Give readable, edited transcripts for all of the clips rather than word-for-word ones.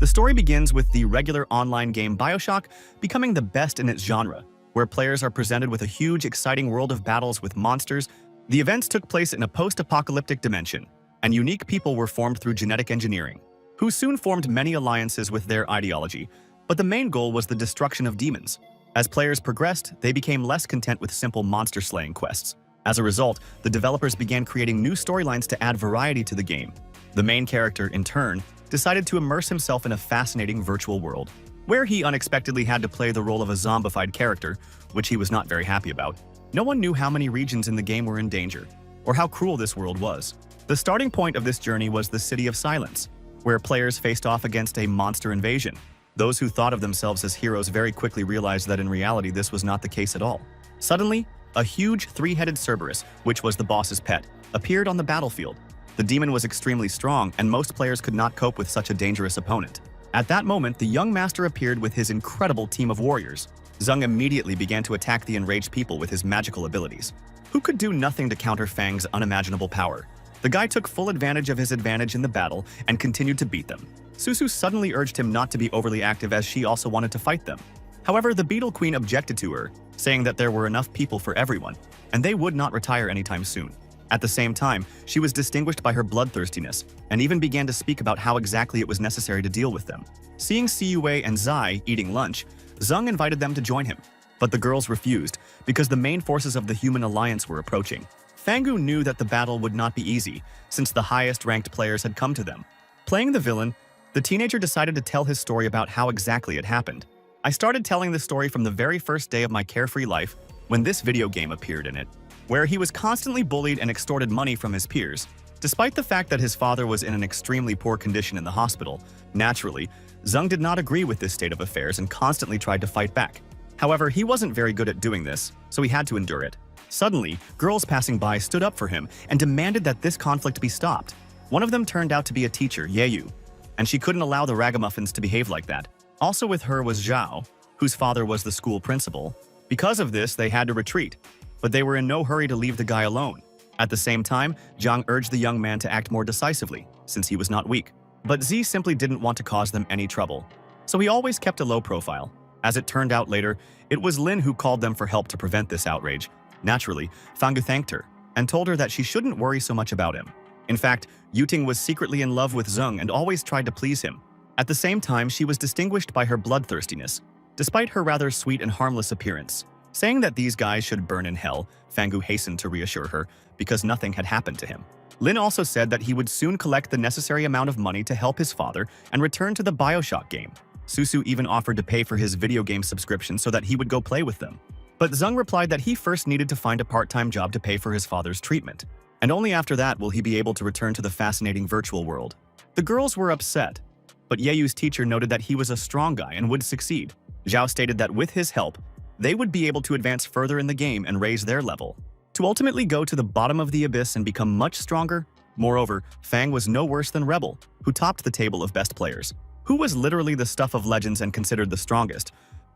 The story begins with the regular online game BioShock becoming the best in its genre, where players are presented with a huge, exciting world of battles with monsters. The events took place in a post-apocalyptic dimension, and unique people were formed through genetic engineering, who soon formed many alliances with their ideology, but the main goal was the destruction of demons. As players progressed, they became less content with simple monster-slaying quests. As a result, the developers began creating new storylines to add variety to the game. The main character, in turn, decided to immerse himself in a fascinating virtual world, where he unexpectedly had to play the role of a zombified character, which he was not very happy about. No one knew how many regions in the game were in danger, or how cruel this world was. The starting point of this journey was the City of Silence, where players faced off against a monster invasion. Those who thought of themselves as heroes very quickly realized that in reality this was not the case at all. Suddenly, a huge three-headed Cerberus, which was the boss's pet, appeared on the battlefield. The demon was extremely strong, and most players could not cope with such a dangerous opponent. At that moment, the young master appeared with his incredible team of warriors. Zung immediately began to attack the enraged people with his magical abilities, who could do nothing to counter Fang's unimaginable power. The guy took full advantage of his advantage in the battle and continued to beat them. Susu suddenly urged him not to be overly active as she also wanted to fight them. However, the Beetle Queen objected to her, saying that there were enough people for everyone, and they would not retire anytime soon. At the same time, she was distinguished by her bloodthirstiness, and even began to speak about how exactly it was necessary to deal with them. Seeing Siyue and Zai eating lunch, Zung invited them to join him, but the girls refused because the main forces of the human alliance were approaching. Fangu knew that the battle would not be easy, since the highest-ranked players had come to them. Playing the villain, the teenager decided to tell his story about how exactly it happened. I started telling the story from the very first day of my carefree life when this video game appeared in it, where he was constantly bullied and extorted money from his peers. Despite the fact that his father was in an extremely poor condition in the hospital, naturally, Zung did not agree with this state of affairs and constantly tried to fight back. However, he wasn't very good at doing this, so he had to endure it. Suddenly, girls passing by stood up for him and demanded that this conflict be stopped. One of them turned out to be a teacher, Yeyu, and she couldn't allow the ragamuffins to behave like that. Also with her was Zhao, whose father was the school principal. Because of this, they had to retreat, but they were in no hurry to leave the guy alone. At the same time, Zhang urged the young man to act more decisively, since he was not weak. But Z simply didn't want to cause them any trouble, so he always kept a low profile. As it turned out later, it was Lin who called them for help to prevent this outrage. Naturally, Fangu thanked her and told her that she shouldn't worry so much about him. In fact, Yuting was secretly in love with Zung and always tried to please him. At the same time, she was distinguished by her bloodthirstiness, despite her rather sweet and harmless appearance. Saying that these guys should burn in hell, Fangu hastened to reassure her because nothing had happened to him. Lin also said that he would soon collect the necessary amount of money to help his father and return to the BioShock game. Susu even offered to pay for his video game subscription so that he would go play with them. But Zung replied that he first needed to find a part-time job to pay for his father's treatment, and only after that will he be able to return to the fascinating virtual world. The girls were upset, but Yeyu's teacher noted that he was a strong guy and would succeed. Zhao stated that with his help, they would be able to advance further in the game and raise their level, to ultimately go to the bottom of the abyss and become much stronger. Moreover, Fang was no worse than Rebel, who topped the table of best players, who was literally the stuff of legends and considered the strongest.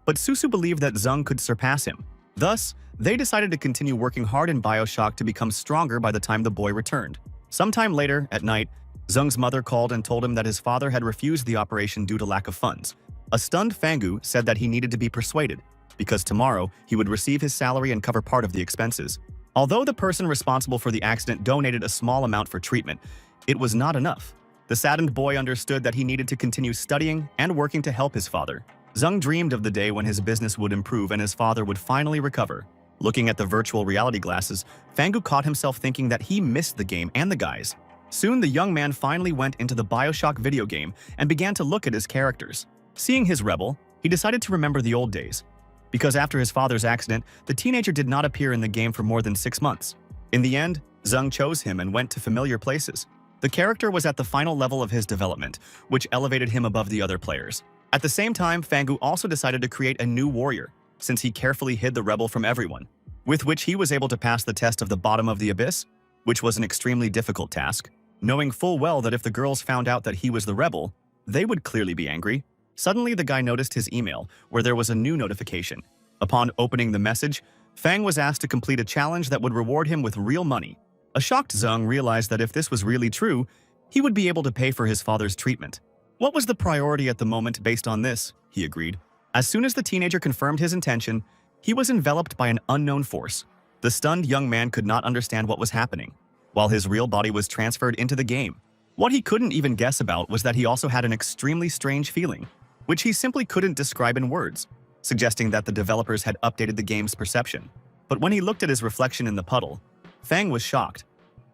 But Susu believed that Zung could surpass him. Thus, they decided to continue working hard in BioShock to become stronger by the time the boy returned. Sometime later, at night, Zung's mother called and told him that his father had refused the operation due to lack of funds. A stunned Fangu said that he needed to be persuaded, because tomorrow he would receive his salary and cover part of the expenses. Although the person responsible for the accident donated a small amount for treatment, it was not enough. The saddened boy understood that he needed to continue studying and working to help his father. Zung dreamed of the day when his business would improve and his father would finally recover. Looking at the virtual reality glasses, Fangu caught himself thinking that he missed the game and the guys. Soon the young man finally went into the BioShock video game and began to look at his characters. Seeing his Rebel, he decided to remember the old days. Because after his father's accident, the teenager did not appear in the game for more than 6 months. In the end, Zung chose him and went to familiar places. The character was at the final level of his development, which elevated him above the other players. At the same time, Fangu also decided to create a new warrior, since he carefully hid the Rebel from everyone, with which he was able to pass the test of the bottom of the abyss, which was an extremely difficult task, knowing full well that if the girls found out that he was the Rebel, they would clearly be angry. Suddenly, the guy noticed his email, where there was a new notification. Upon opening the message, Fang was asked to complete a challenge that would reward him with real money. A shocked Zung realized that if this was really true, he would be able to pay for his father's treatment. What was the priority at the moment based on this? He agreed. As soon as the teenager confirmed his intention, he was enveloped by an unknown force. The stunned young man could not understand what was happening, while his real body was transferred into the game. What he couldn't even guess about was that he also had an extremely strange feeling, which he simply couldn't describe in words, suggesting that the developers had updated the game's perception. But when he looked at his reflection in the puddle, Fang was shocked.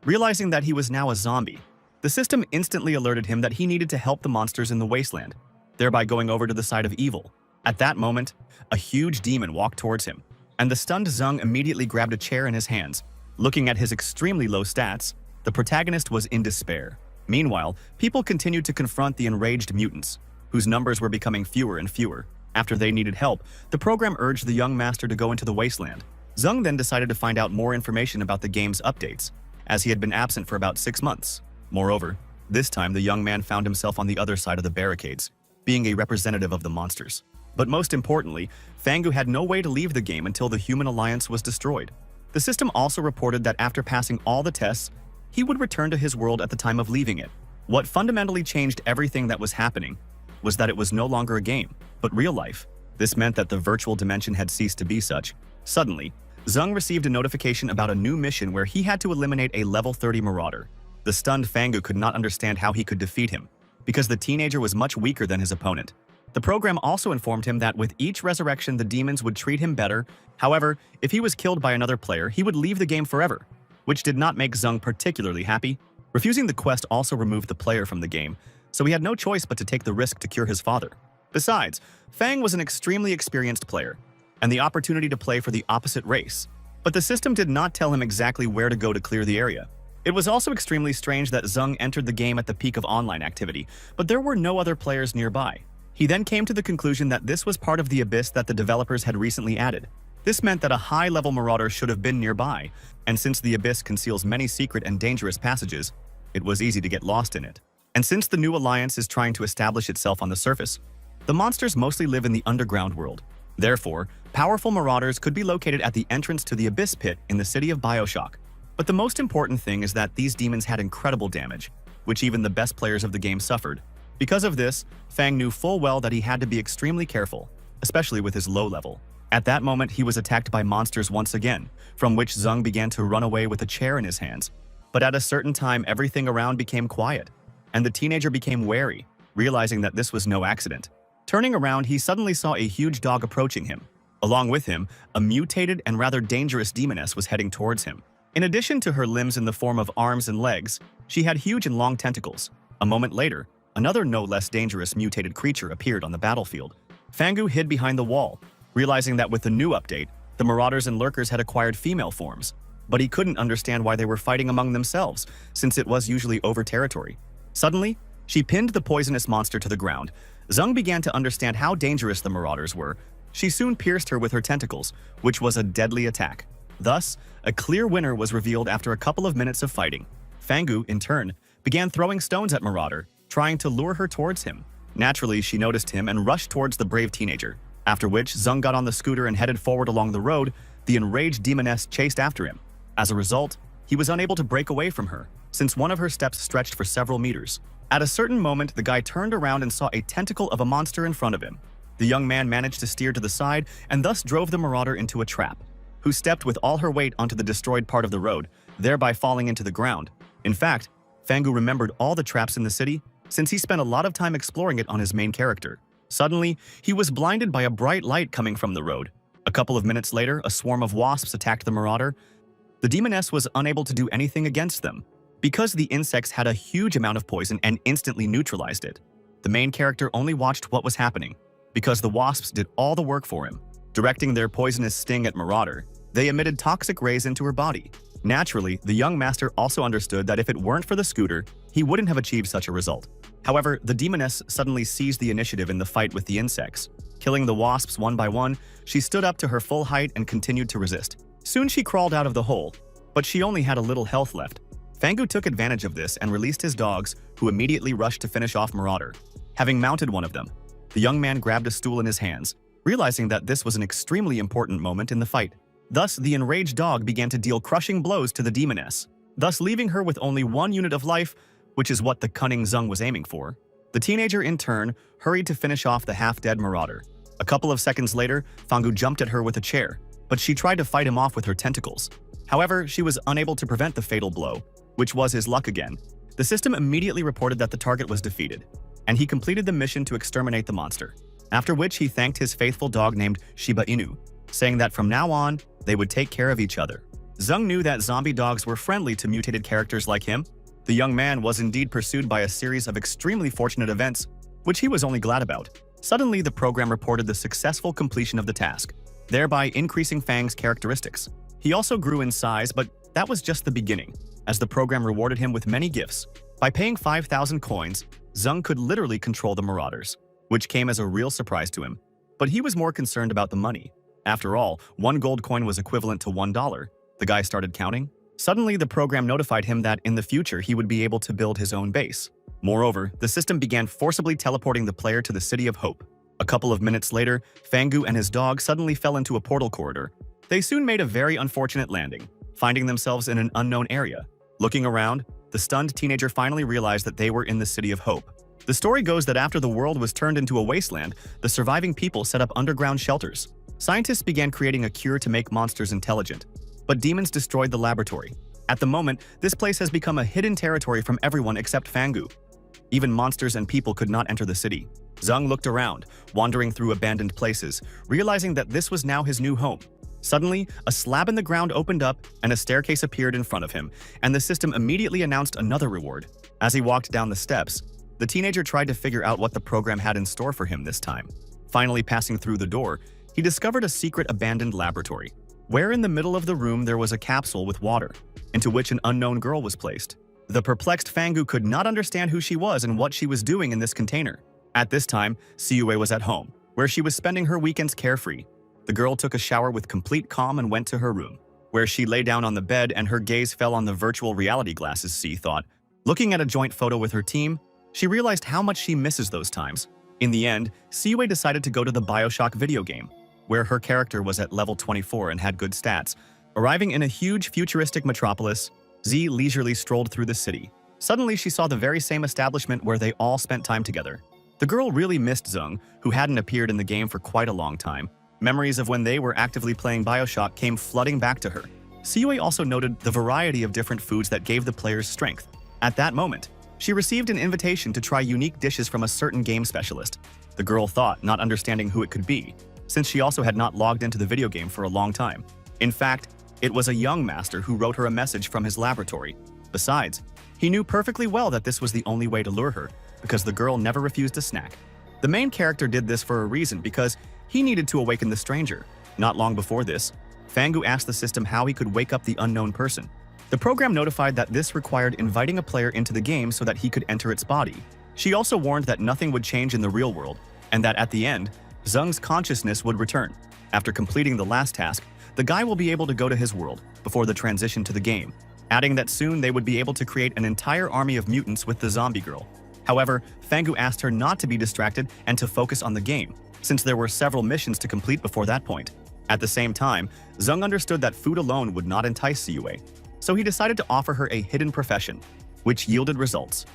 Realizing that he was now a zombie, the system instantly alerted him that he needed to help the monsters in the wasteland, thereby going over to the side of evil. At that moment, a huge demon walked towards him, and the stunned Zung immediately grabbed a chair in his hands. Looking at his extremely low stats, the protagonist was in despair. Meanwhile, people continued to confront the enraged mutants, whose numbers were becoming fewer and fewer. After they needed help, the program urged the young master to go into the wasteland. Zung then decided to find out more information about the game's updates, as he had been absent for about 6 months. Moreover, this time the young man found himself on the other side of the barricades, being a representative of the monsters. But most importantly, Fangu had no way to leave the game until the human alliance was destroyed. The system also reported that after passing all the tests, he would return to his world at the time of leaving it. What fundamentally changed everything that was happening was that it was no longer a game, but real life. This meant that the virtual dimension had ceased to be such. Suddenly, Zung received a notification about a new mission where he had to eliminate a level 30 marauder. The stunned Fangu could not understand how he could defeat him, because the teenager was much weaker than his opponent. The program also informed him that with each resurrection the demons would treat him better. However, if he was killed by another player, he would leave the game forever, which did not make Zung particularly happy. Refusing the quest also removed the player from the game, so he had no choice but to take the risk to cure his father. Besides, Fang was an extremely experienced player, and the opportunity to play for the opposite race. But the system did not tell him exactly where to go to clear the area. It was also extremely strange that Zung entered the game at the peak of online activity, but there were no other players nearby. He then came to the conclusion that this was part of the abyss that the developers had recently added. This meant that a high-level marauder should have been nearby, and since the abyss conceals many secret and dangerous passages, it was easy to get lost in it. And since the new alliance is trying to establish itself on the surface, the monsters mostly live in the underground world. Therefore, powerful marauders could be located at the entrance to the abyss pit in the city of BioShock. But the most important thing is that these demons had incredible damage, which even the best players of the game suffered. Because of this, Fang knew full well that he had to be extremely careful, especially with his low level. At that moment, he was attacked by monsters once again, from which Zung began to run away with a chair in his hands. But at a certain time, everything around became quiet, and the teenager became wary, realizing that this was no accident. Turning around, he suddenly saw a huge dog approaching him. Along with him, a mutated and rather dangerous demoness was heading towards him. In addition to her limbs in the form of arms and legs, she had huge and long tentacles. A moment later, another no less dangerous mutated creature appeared on the battlefield. Fangu hid behind the wall, realizing that with the new update, the marauders and lurkers had acquired female forms. But he couldn't understand why they were fighting among themselves, since it was usually over territory. Suddenly, she pinned the poisonous monster to the ground. Zung began to understand how dangerous the marauders were. She soon pierced her with her tentacles, which was a deadly attack. Thus, a clear winner was revealed after a couple of minutes of fighting. Fangu, in turn, began throwing stones at Marauder, trying to lure her towards him. Naturally, she noticed him and rushed towards the brave teenager, after which Zung got on the scooter and headed forward along the road. The enraged demoness chased after him. As a result, he was unable to break away from her, since one of her steps stretched for several meters. At a certain moment, the guy turned around and saw a tentacle of a monster in front of him. The young man managed to steer to the side and thus drove the marauder into a trap, who stepped with all her weight onto the destroyed part of the road, thereby falling into the ground. In fact, Fangu remembered all the traps in the city, since he spent a lot of time exploring it on his main character. Suddenly, he was blinded by a bright light coming from the road. A couple of minutes later, a swarm of wasps attacked the marauder. The demoness was unable to do anything against them, because the insects had a huge amount of poison and instantly neutralized it. The main character only watched what was happening, because the wasps did all the work for him. Directing their poisonous sting at Marauder, they emitted toxic rays into her body. Naturally, the young master also understood that if it weren't for the scooter, he wouldn't have achieved such a result. However, the demoness suddenly seized the initiative in the fight with the insects. Killing the wasps one by one, she stood up to her full height and continued to resist. Soon she crawled out of the hole, but she only had a little health left. Fangu took advantage of this and released his dogs, who immediately rushed to finish off Marauder. Having mounted one of them, the young man grabbed a stool in his hands, realizing that this was an extremely important moment in the fight. Thus, the enraged dog began to deal crushing blows to the demoness, thus leaving her with only 1 unit of life, which is what the cunning Zung was aiming for. The teenager, in turn, hurried to finish off the half-dead marauder. A couple of seconds later, Fangu jumped at her with a chair, but she tried to fight him off with her tentacles. However, she was unable to prevent the fatal blow, which was his luck again. The system immediately reported that the target was defeated, and he completed the mission to exterminate the monster, after which he thanked his faithful dog named Shiba Inu, saying that from now on, they would take care of each other. Zung knew that zombie dogs were friendly to mutated characters like him. The young man was indeed pursued by a series of extremely fortunate events, which he was only glad about. Suddenly, the program reported the successful completion of the task, thereby increasing Fang's characteristics. He also grew in size, but that was just the beginning, as the program rewarded him with many gifts. By paying 5,000 coins, Zung could literally control the marauders, which came as a real surprise to him. But he was more concerned about the money. After all, 1 gold coin was equivalent to $1. The guy started counting. Suddenly, the program notified him that in the future he would be able to build his own base. Moreover, the system began forcibly teleporting the player to the City of Hope. A couple of minutes later, Fangu and his dog suddenly fell into a portal corridor. They soon made a very unfortunate landing, finding themselves in an unknown area. Looking around, the stunned teenager finally realized that they were in the City of Hope. The story goes that after the world was turned into a wasteland, the surviving people set up underground shelters. Scientists began creating a cure to make monsters intelligent, but demons destroyed the laboratory. At the moment, this place has become a hidden territory from everyone except Fangu. Even monsters and people could not enter the city. Zung looked around, wandering through abandoned places, realizing that this was now his new home. Suddenly, a slab in the ground opened up and a staircase appeared in front of him, and the system immediately announced another reward. As he walked down the steps, the teenager tried to figure out what the program had in store for him this time. Finally passing through the door, he discovered a secret abandoned laboratory, where in the middle of the room there was a capsule with water, into which an unknown girl was placed. The perplexed Fangu could not understand who she was and what she was doing in this container. At this time, Siyue was at home, where she was spending her weekends carefree. The girl took a shower with complete calm and went to her room, where she lay down on the bed and her gaze fell on the virtual reality glasses C thought. Looking at a joint photo with her team, she realized how much she misses those times. In the end, Siyue decided to go to the BioShock video game, where her character was at level 24 and had good stats. Arriving in a huge futuristic metropolis, Z leisurely strolled through the city. Suddenly, she saw the very same establishment where they all spent time together. The girl really missed Zung, who hadn't appeared in the game for quite a long time. Memories of when they were actively playing BioShock came flooding back to her. Siyue also noted the variety of different foods that gave the players strength. At that moment, she received an invitation to try unique dishes from a certain game specialist. The girl thought, not understanding who it could be, since she also had not logged into the video game for a long time. In fact, it was a young master who wrote her a message from his laboratory. Besides, he knew perfectly well that this was the only way to lure her, because the girl never refused a snack. The main character did this for a reason, because he needed to awaken the stranger. Not long before this, Fangu asked the system how he could wake up the unknown person. The program notified that this required inviting a player into the game so that he could enter its body. She also warned that nothing would change in the real world, and that at the end, Zung's consciousness would return. After completing the last task, the guy will be able to go to his world before the transition to the game, adding that soon they would be able to create an entire army of mutants with the zombie girl. However, Fangu asked her not to be distracted and to focus on the game, since there were several missions to complete before that point. At the same time, Zung understood that food alone would not entice Siyue, so he decided to offer her a hidden profession, which yielded results.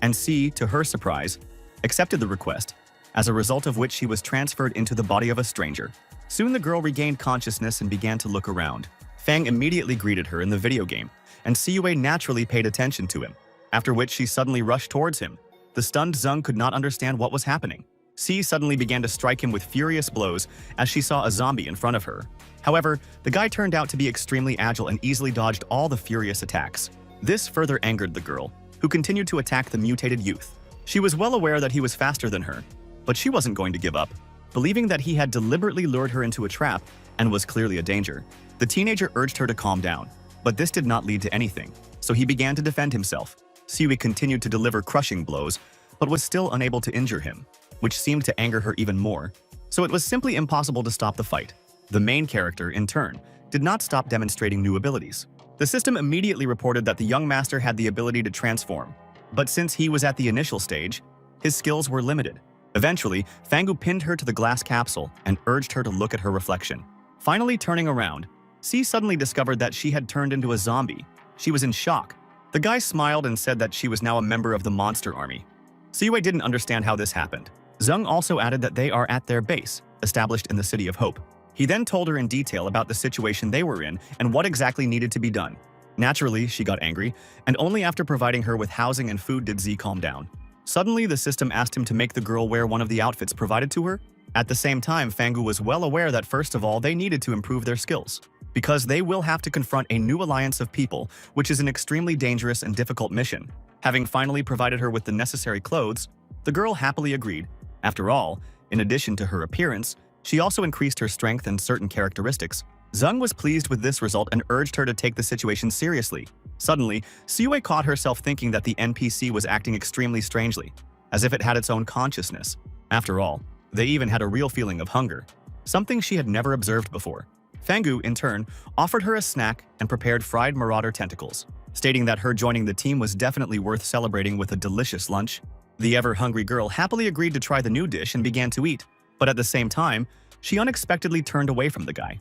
And C, to her surprise, accepted the request, as a result of which she was transferred into the body of a stranger. Soon the girl regained consciousness and began to look around. Fang immediately greeted her in the video game, and Siyue naturally paid attention to him, after which she suddenly rushed towards him. The stunned Zung could not understand what was happening. C suddenly began to strike him with furious blows as she saw a zombie in front of her. However, the guy turned out to be extremely agile and easily dodged all the furious attacks. This further angered the girl, who continued to attack the mutated youth. She was well aware that he was faster than her, but she wasn't going to give up. Believing that he had deliberately lured her into a trap and was clearly a danger, the teenager urged her to calm down, but this did not lead to anything, so he began to defend himself. Siyue continued to deliver crushing blows, but was still unable to injure him, which seemed to anger her even more, so it was simply impossible to stop the fight. The main character, in turn, did not stop demonstrating new abilities. The system immediately reported that the young master had the ability to transform, but since he was at the initial stage, his skills were limited. Eventually, Fangu pinned her to the glass capsule and urged her to look at her reflection. Finally turning around, C suddenly discovered that she had turned into a zombie. She was in shock. The guy smiled and said that she was now a member of the monster army. Siyue didn't understand how this happened. Zung also added that they are at their base, established in the City of Hope. He then told her in detail about the situation they were in and what exactly needed to be done. Naturally, she got angry, and only after providing her with housing and food did Z calm down. Suddenly, the system asked him to make the girl wear one of the outfits provided to her. At the same time, Fangu was well aware that first of all, they needed to improve their skills, because they will have to confront a new alliance of people, which is an extremely dangerous and difficult mission. Having finally provided her with the necessary clothes, the girl happily agreed. After all, in addition to her appearance, she also increased her strength and certain characteristics. Zung was pleased with this result and urged her to take the situation seriously. Suddenly, Siyue caught herself thinking that the NPC was acting extremely strangely, as if it had its own consciousness. After all, they even had a real feeling of hunger, something she had never observed before. Fangu, in turn, offered her a snack and prepared fried marauder tentacles, stating that her joining the team was definitely worth celebrating with a delicious lunch. The ever-hungry girl happily agreed to try the new dish and began to eat, but at the same time, she unexpectedly turned away from the guy.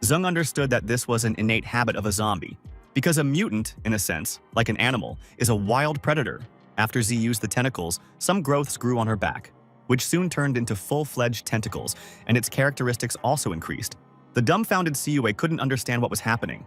Zung understood that this was an innate habit of a zombie, because a mutant, in a sense, like an animal, is a wild predator. After Z used the tentacles, some growths grew on her back, which soon turned into full-fledged tentacles, and its characteristics also increased. The dumbfounded Siyue couldn't understand what was happening.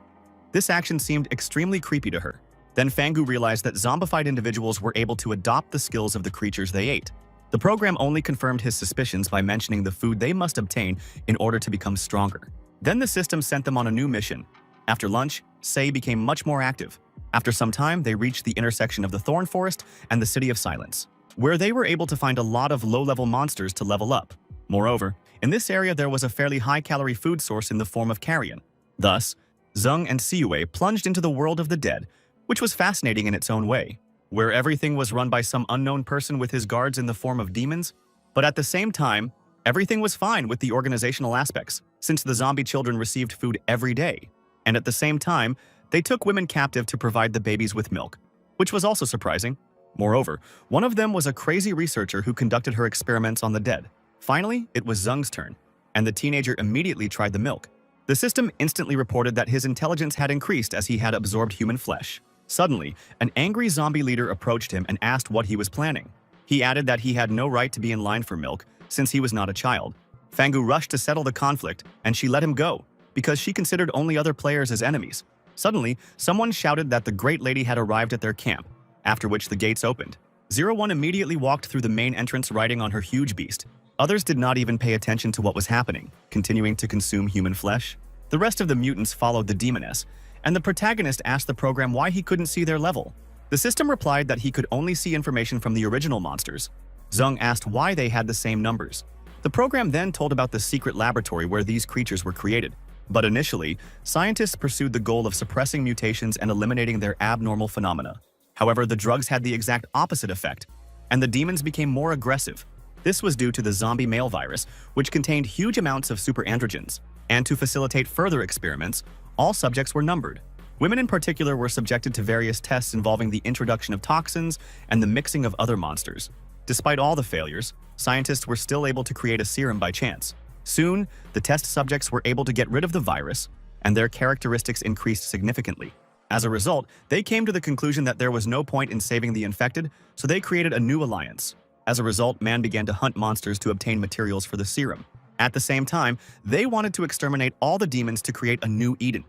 This action seemed extremely creepy to her. Then Fangu realized that zombified individuals were able to adopt the skills of the creatures they ate. The program only confirmed his suspicions by mentioning the food they must obtain in order to become stronger. Then the system sent them on a new mission. After lunch, Sei became much more active. After some time, they reached the intersection of the Thorn Forest and the City of Silence, where they were able to find a lot of low-level monsters to level up. Moreover, in this area there was a fairly high-calorie food source in the form of carrion. Thus, Zung and Siyue plunged into the world of the dead, which was fascinating in its own way, where everything was run by some unknown person with his guards in the form of demons. But at the same time, everything was fine with the organizational aspects, since the zombie children received food every day. And at the same time, they took women captive to provide the babies with milk, which was also surprising. Moreover, one of them was a crazy researcher who conducted her experiments on the dead. Finally, it was Zung's turn, and the teenager immediately tried the milk. The system instantly reported that his intelligence had increased as he had absorbed human flesh. Suddenly, an angry zombie leader approached him and asked what he was planning. He added that he had no right to be in line for milk, since he was not a child. Fangu rushed to settle the conflict, and she let him go, because she considered only other players as enemies. Suddenly, someone shouted that the Great Lady had arrived at their camp, after which the gates opened. 01 immediately walked through the main entrance riding on her huge beast. Others did not even pay attention to what was happening, continuing to consume human flesh. The rest of the mutants followed the demoness, and the protagonist asked the program why he couldn't see their level. The system replied that he could only see information from the original monsters. Zung asked why they had the same numbers. The program then told about the secret laboratory where these creatures were created. But initially, scientists pursued the goal of suppressing mutations and eliminating their abnormal phenomena. However, the drugs had the exact opposite effect, and the demons became more aggressive. This was due to the zombie male virus, which contained huge amounts of superandrogens. And to facilitate further experiments, all subjects were numbered. Women in particular were subjected to various tests involving the introduction of toxins and the mixing of other monsters. Despite all the failures, scientists were still able to create a serum by chance. Soon, the test subjects were able to get rid of the virus, and their characteristics increased significantly. As a result, they came to the conclusion that there was no point in saving the infected, so they created a new alliance. As a result, man began to hunt monsters to obtain materials for the serum. At the same time, they wanted to exterminate all the demons to create a new Eden.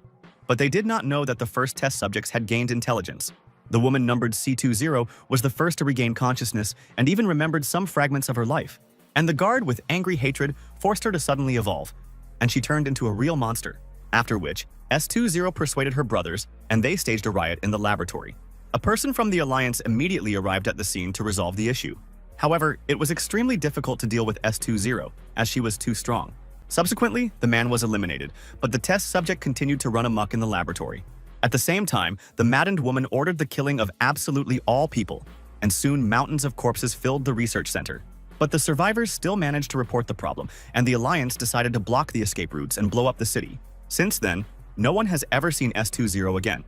But they did not know that the first test subjects had gained intelligence. The woman numbered C20 was the first to regain consciousness and even remembered some fragments of her life. And the guard, with angry hatred, forced her to suddenly evolve, and she turned into a real monster. After which, S20 persuaded her brothers, and they staged a riot in the laboratory. A person from the Alliance immediately arrived at the scene to resolve the issue. However, it was extremely difficult to deal with S20, as she was too strong. Subsequently, the man was eliminated, but the test subject continued to run amok in the laboratory. At the same time, the maddened woman ordered the killing of absolutely all people, and soon mountains of corpses filled the research center. But the survivors still managed to report the problem, and the Alliance decided to block the escape routes and blow up the city. Since then, no one has ever seen S20 again.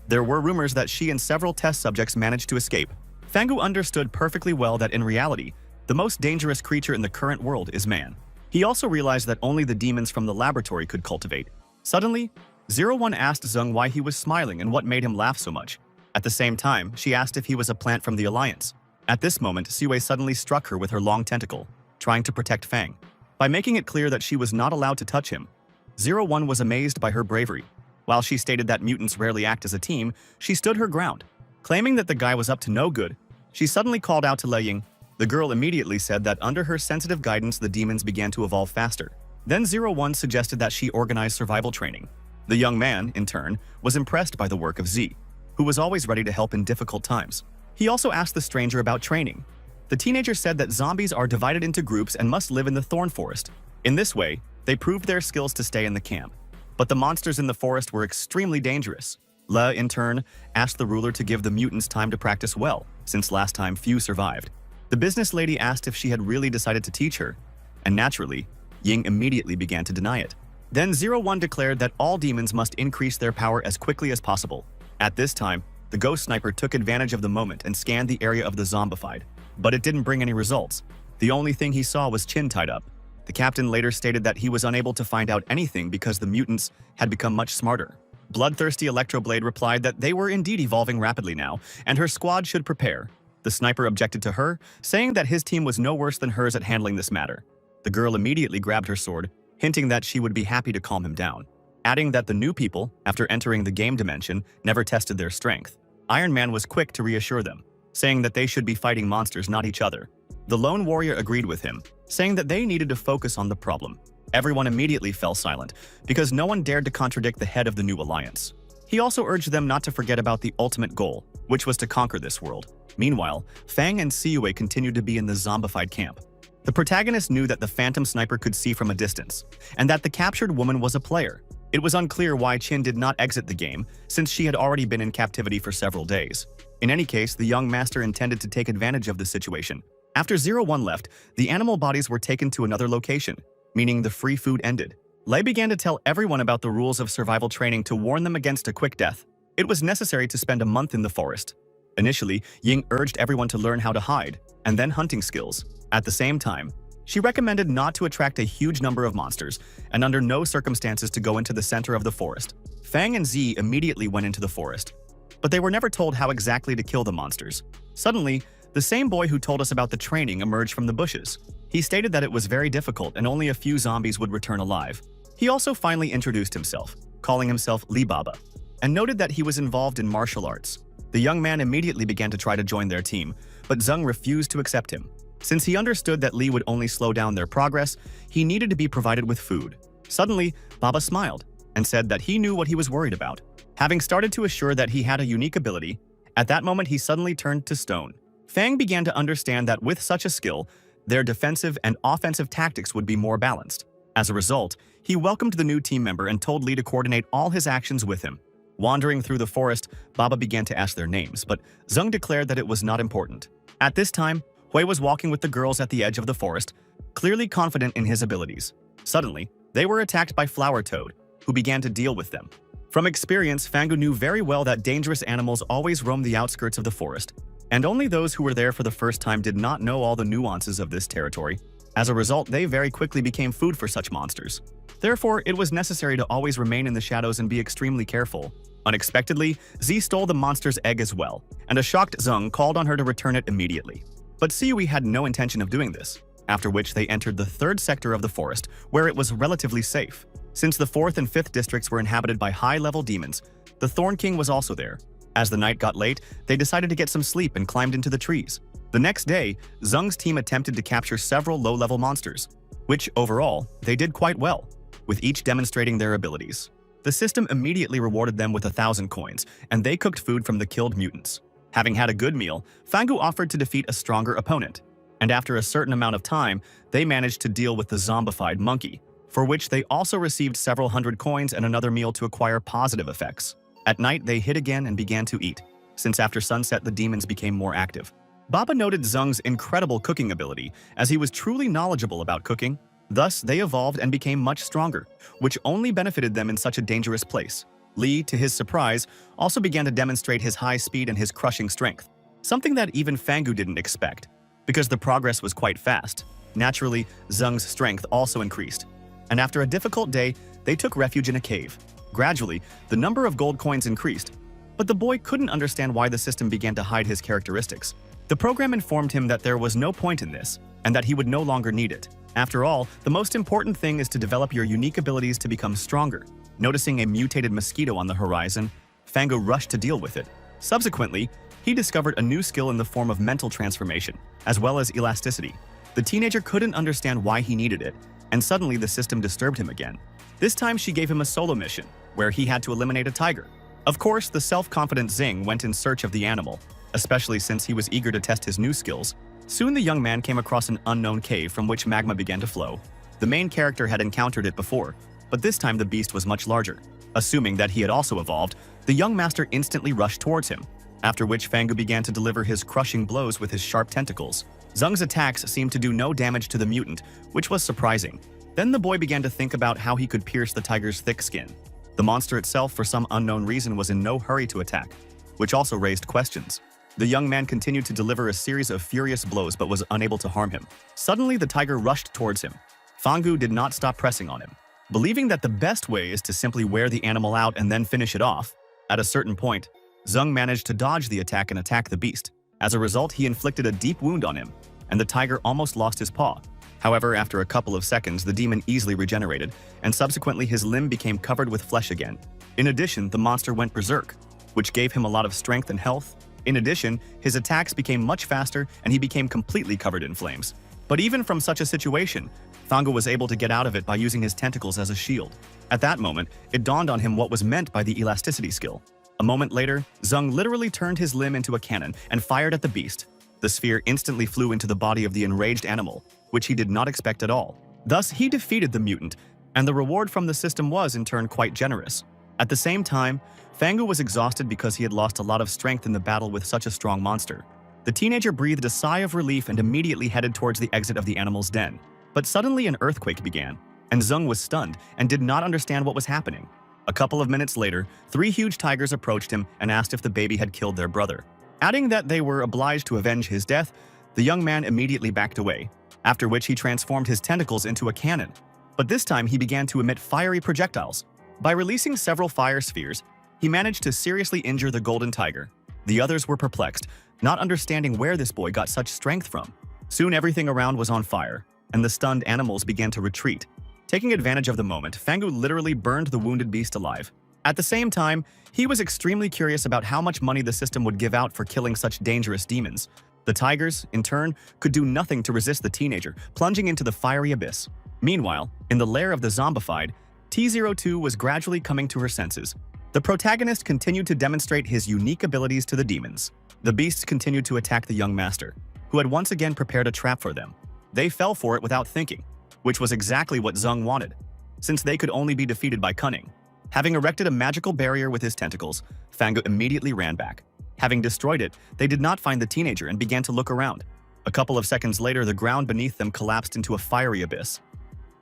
There were rumors that she and several test subjects managed to escape. Fangu understood perfectly well that in reality, the most dangerous creature in the current world is man. He also realized that only the demons from the laboratory could cultivate. Suddenly, 01 asked Zung why he was smiling and what made him laugh so much. At the same time, she asked if he was a plant from the Alliance. At this moment, Siwei suddenly struck her with her long tentacle, trying to protect Fang. By making it clear that she was not allowed to touch him, 01 was amazed by her bravery. While she stated that mutants rarely act as a team, she stood her ground. Claiming that the guy was up to no good, she suddenly called out to Lei Ying. The girl immediately said that under her sensitive guidance, the demons began to evolve faster. Then 01 suggested that she organize survival training. The young man, in turn, was impressed by the work of Z, who was always ready to help in difficult times. He also asked the stranger about training. The teenager said that zombies are divided into groups and must live in the thorn forest. In this way, they proved their skills to stay in the camp. But the monsters in the forest were extremely dangerous. Le, in turn, asked the ruler to give the mutants time to practice well, since last time few survived. The business lady asked if she had really decided to teach her, and naturally, Ying immediately began to deny it. Then 01 declared that all demons must increase their power as quickly as possible. At this time, the ghost sniper took advantage of the moment and scanned the area of the zombified. But it didn't bring any results. The only thing he saw was Chin tied up. The captain later stated that he was unable to find out anything because the mutants had become much smarter. Bloodthirsty Electroblade replied that they were indeed evolving rapidly now, and her squad should prepare. The sniper objected to her, saying that his team was no worse than hers at handling this matter. The girl immediately grabbed her sword, hinting that she would be happy to calm him down, adding that the new people, after entering the game dimension, never tested their strength. Iron Man was quick to reassure them, saying that they should be fighting monsters, not each other. The lone warrior agreed with him, saying that they needed to focus on the problem. Everyone immediately fell silent, because no one dared to contradict the head of the new alliance. He also urged them not to forget about the ultimate goal, which was to conquer this world. Meanwhile, Fang and Siwei continued to be in the zombified camp. The protagonist knew that the phantom sniper could see from a distance, and that the captured woman was a player. It was unclear why Chin did not exit the game, since she had already been in captivity for several days. In any case, the young master intended to take advantage of the situation. After 01 left, the animal bodies were taken to another location, meaning the free food ended. Lei began to tell everyone about the rules of survival training to warn them against a quick death. It was necessary to spend a month in the forest. Initially, Ying urged everyone to learn how to hide, and then hunting skills. At the same time, she recommended not to attract a huge number of monsters, and under no circumstances to go into the center of the forest. Fang and Z immediately went into the forest, but they were never told how exactly to kill the monsters. Suddenly, the same boy who told us about the training emerged from the bushes. He stated that it was very difficult and only a few zombies would return alive. He also finally introduced himself, calling himself Li Baba, and noted that he was involved in martial arts. The young man immediately began to try to join their team, but Zeng refused to accept him. Since he understood that Li would only slow down their progress, he needed to be provided with food. Suddenly, Baba smiled and said that he knew what he was worried about. Having started to assure that he had a unique ability, at that moment he suddenly turned to stone. Fang began to understand that with such a skill, their defensive and offensive tactics would be more balanced. As a result, he welcomed the new team member and told Li to coordinate all his actions with him. Wandering through the forest, Baba began to ask their names, but Zeng declared that it was not important. At this time, Hui was walking with the girls at the edge of the forest, clearly confident in his abilities. Suddenly, they were attacked by Flower Toad, who began to deal with them. From experience, Fangu knew very well that dangerous animals always roam the outskirts of the forest, and only those who were there for the first time did not know all the nuances of this territory. As a result, they very quickly became food for such monsters. Therefore, it was necessary to always remain in the shadows and be extremely careful. Unexpectedly, Z stole the monster's egg as well, and a shocked Zeng called on her to return it immediately. But Siwei had no intention of doing this, after which they entered the third sector of the forest, where it was relatively safe. Since the 4th and 5th districts were inhabited by high-level demons, the Thorn King was also there. As the night got late, they decided to get some sleep and climbed into the trees. The next day, Zeng's team attempted to capture several low-level monsters, which, overall, they did quite well, with each demonstrating their abilities. The system immediately rewarded them with 1,000 coins, and they cooked food from the killed mutants. Having had a good meal, Fangu offered to defeat a stronger opponent, and after a certain amount of time, they managed to deal with the zombified monkey, for which they also received several hundred coins and another meal to acquire positive effects. At night, they hid again and began to eat, since after sunset the demons became more active. Baba noted Zeng's incredible cooking ability, as he was truly knowledgeable about cooking. Thus, they evolved and became much stronger, which only benefited them in such a dangerous place. Li, to his surprise, also began to demonstrate his high speed and his crushing strength, something that even Fangu didn't expect, because the progress was quite fast. Naturally, Zeng's strength also increased, and after a difficult day, they took refuge in a cave. Gradually, the number of gold coins increased, but the boy couldn't understand why the system began to hide his characteristics. The program informed him that there was no point in this, and that he would no longer need it. After all, the most important thing is to develop your unique abilities to become stronger. Noticing a mutated mosquito on the horizon, Fangu rushed to deal with it. Subsequently, he discovered a new skill in the form of mental transformation, as well as elasticity. The teenager couldn't understand why he needed it, and suddenly the system disturbed him again. This time she gave him a solo mission, where he had to eliminate a tiger. Of course, the self-confident Xing went in search of the animal, especially since he was eager to test his new skills. Soon the young man came across an unknown cave from which magma began to flow. The main character had encountered it before, but this time the beast was much larger. Assuming that he had also evolved, the young master instantly rushed towards him, after which Fangu began to deliver his crushing blows with his sharp tentacles. Xing's attacks seemed to do no damage to the mutant, which was surprising. Then the boy began to think about how he could pierce the tiger's thick skin. The monster itself, for some unknown reason, was in no hurry to attack, which also raised questions. The young man continued to deliver a series of furious blows but was unable to harm him. Suddenly, the tiger rushed towards him. Fangu did not stop pressing on him. Believing that the best way is to simply wear the animal out and then finish it off, at a certain point, Xing managed to dodge the attack and attack the beast. As a result, he inflicted a deep wound on him, and the tiger almost lost his paw. However, after a couple of seconds, the demon easily regenerated, and subsequently his limb became covered with flesh again. In addition, the monster went berserk, which gave him a lot of strength and health. In addition, his attacks became much faster and he became completely covered in flames. But even from such a situation, Fangu was able to get out of it by using his tentacles as a shield. At that moment, it dawned on him what was meant by the elasticity skill. A moment later, Xing literally turned his limb into a cannon and fired at the beast. The sphere instantly flew into the body of the enraged animal, which he did not expect at all. Thus, he defeated the mutant, and the reward from the system was, in turn, quite generous. At the same time, Fangu was exhausted because he had lost a lot of strength in the battle with such a strong monster. The teenager breathed a sigh of relief and immediately headed towards the exit of the animal's den. But suddenly an earthquake began, and Xing was stunned and did not understand what was happening. A couple of minutes later, 3 huge tigers approached him and asked if the baby had killed their brother. Adding that they were obliged to avenge his death, the young man immediately backed away, after which he transformed his tentacles into a cannon. But this time he began to emit fiery projectiles. By releasing several fire spheres, he managed to seriously injure the golden tiger. The others were perplexed, not understanding where this boy got such strength from. Soon everything around was on fire, and the stunned animals began to retreat. Taking advantage of the moment, Fangu literally burned the wounded beast alive. At the same time, he was extremely curious about how much money the system would give out for killing such dangerous demons. The tigers, in turn, could do nothing to resist the teenager, plunging into the fiery abyss. Meanwhile, in the lair of the zombified, T02 was gradually coming to her senses. The protagonist continued to demonstrate his unique abilities to the demons. The beasts continued to attack the young master, who had once again prepared a trap for them. They fell for it without thinking, which was exactly what Xing wanted, since they could only be defeated by cunning. Having erected a magical barrier with his tentacles, Fangu immediately ran back. Having destroyed it, they did not find the teenager and began to look around. A couple of seconds later, the ground beneath them collapsed into a fiery abyss.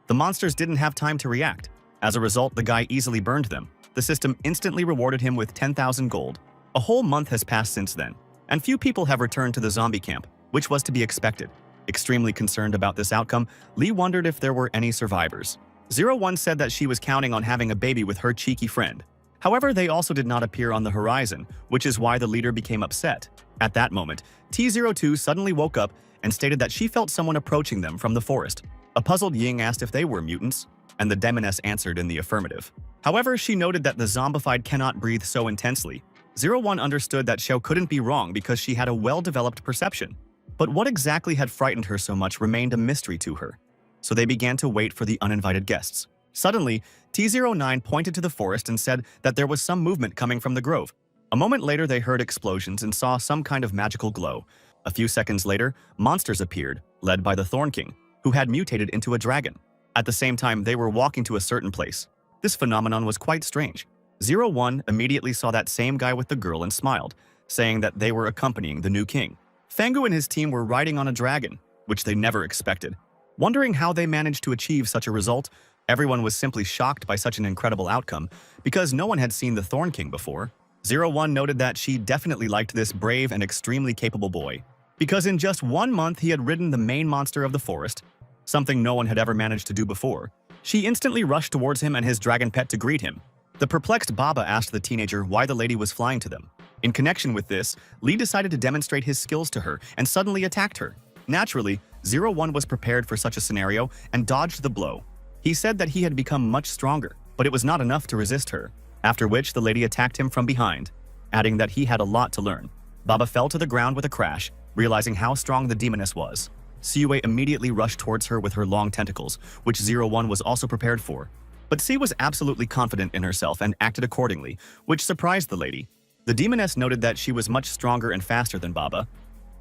The monsters didn't have time to react. As a result, the guy easily burned them. The system instantly rewarded him with 10,000 gold. A whole month has passed since then, and few people have returned to the zombie camp, which was to be expected. Extremely concerned about this outcome, Lee wondered if there were any survivors. 01 said that she was counting on having a baby with her cheeky friend. However, they also did not appear on the horizon, which is why the leader became upset. At that moment, T02 suddenly woke up and stated that she felt someone approaching them from the forest. A puzzled Ying asked if they were mutants, and the demoness answered in the affirmative. However, she noted that the zombified cannot breathe so intensely. 01 understood that Xiao couldn't be wrong because she had a well-developed perception. But what exactly had frightened her so much remained a mystery to her. So they began to wait for the uninvited guests. Suddenly, T09 pointed to the forest and said that there was some movement coming from the grove. A moment later, they heard explosions and saw some kind of magical glow. A few seconds later, monsters appeared, led by the Thorn King, who had mutated into a dragon. At the same time, they were walking to a certain place. This phenomenon was quite strange. 01 immediately saw that same guy with the girl and smiled, saying that they were accompanying the new king. Fangu and his team were riding on a dragon, which they never expected. Wondering how they managed to achieve such a result, everyone was simply shocked by such an incredible outcome because no one had seen the Thorn King before. 01 noted that she definitely liked this brave and extremely capable boy, because in just 1 month he had ridden the main monster of the forest, something no one had ever managed to do before. She instantly rushed towards him and his dragon pet to greet him. The perplexed Baba asked the teenager why the lady was flying to them. In connection with this, Lee decided to demonstrate his skills to her and suddenly attacked her. Naturally, 01 was prepared for such a scenario and dodged the blow. He said that he had become much stronger, but it was not enough to resist her, after which the lady attacked him from behind, adding that he had a lot to learn. Baba fell to the ground with a crash, realizing how strong the demoness was. Siwei immediately rushed towards her with her long tentacles, which 01 was also prepared for. But Si was absolutely confident in herself and acted accordingly, which surprised the lady. The demoness noted that she was much stronger and faster than Baba.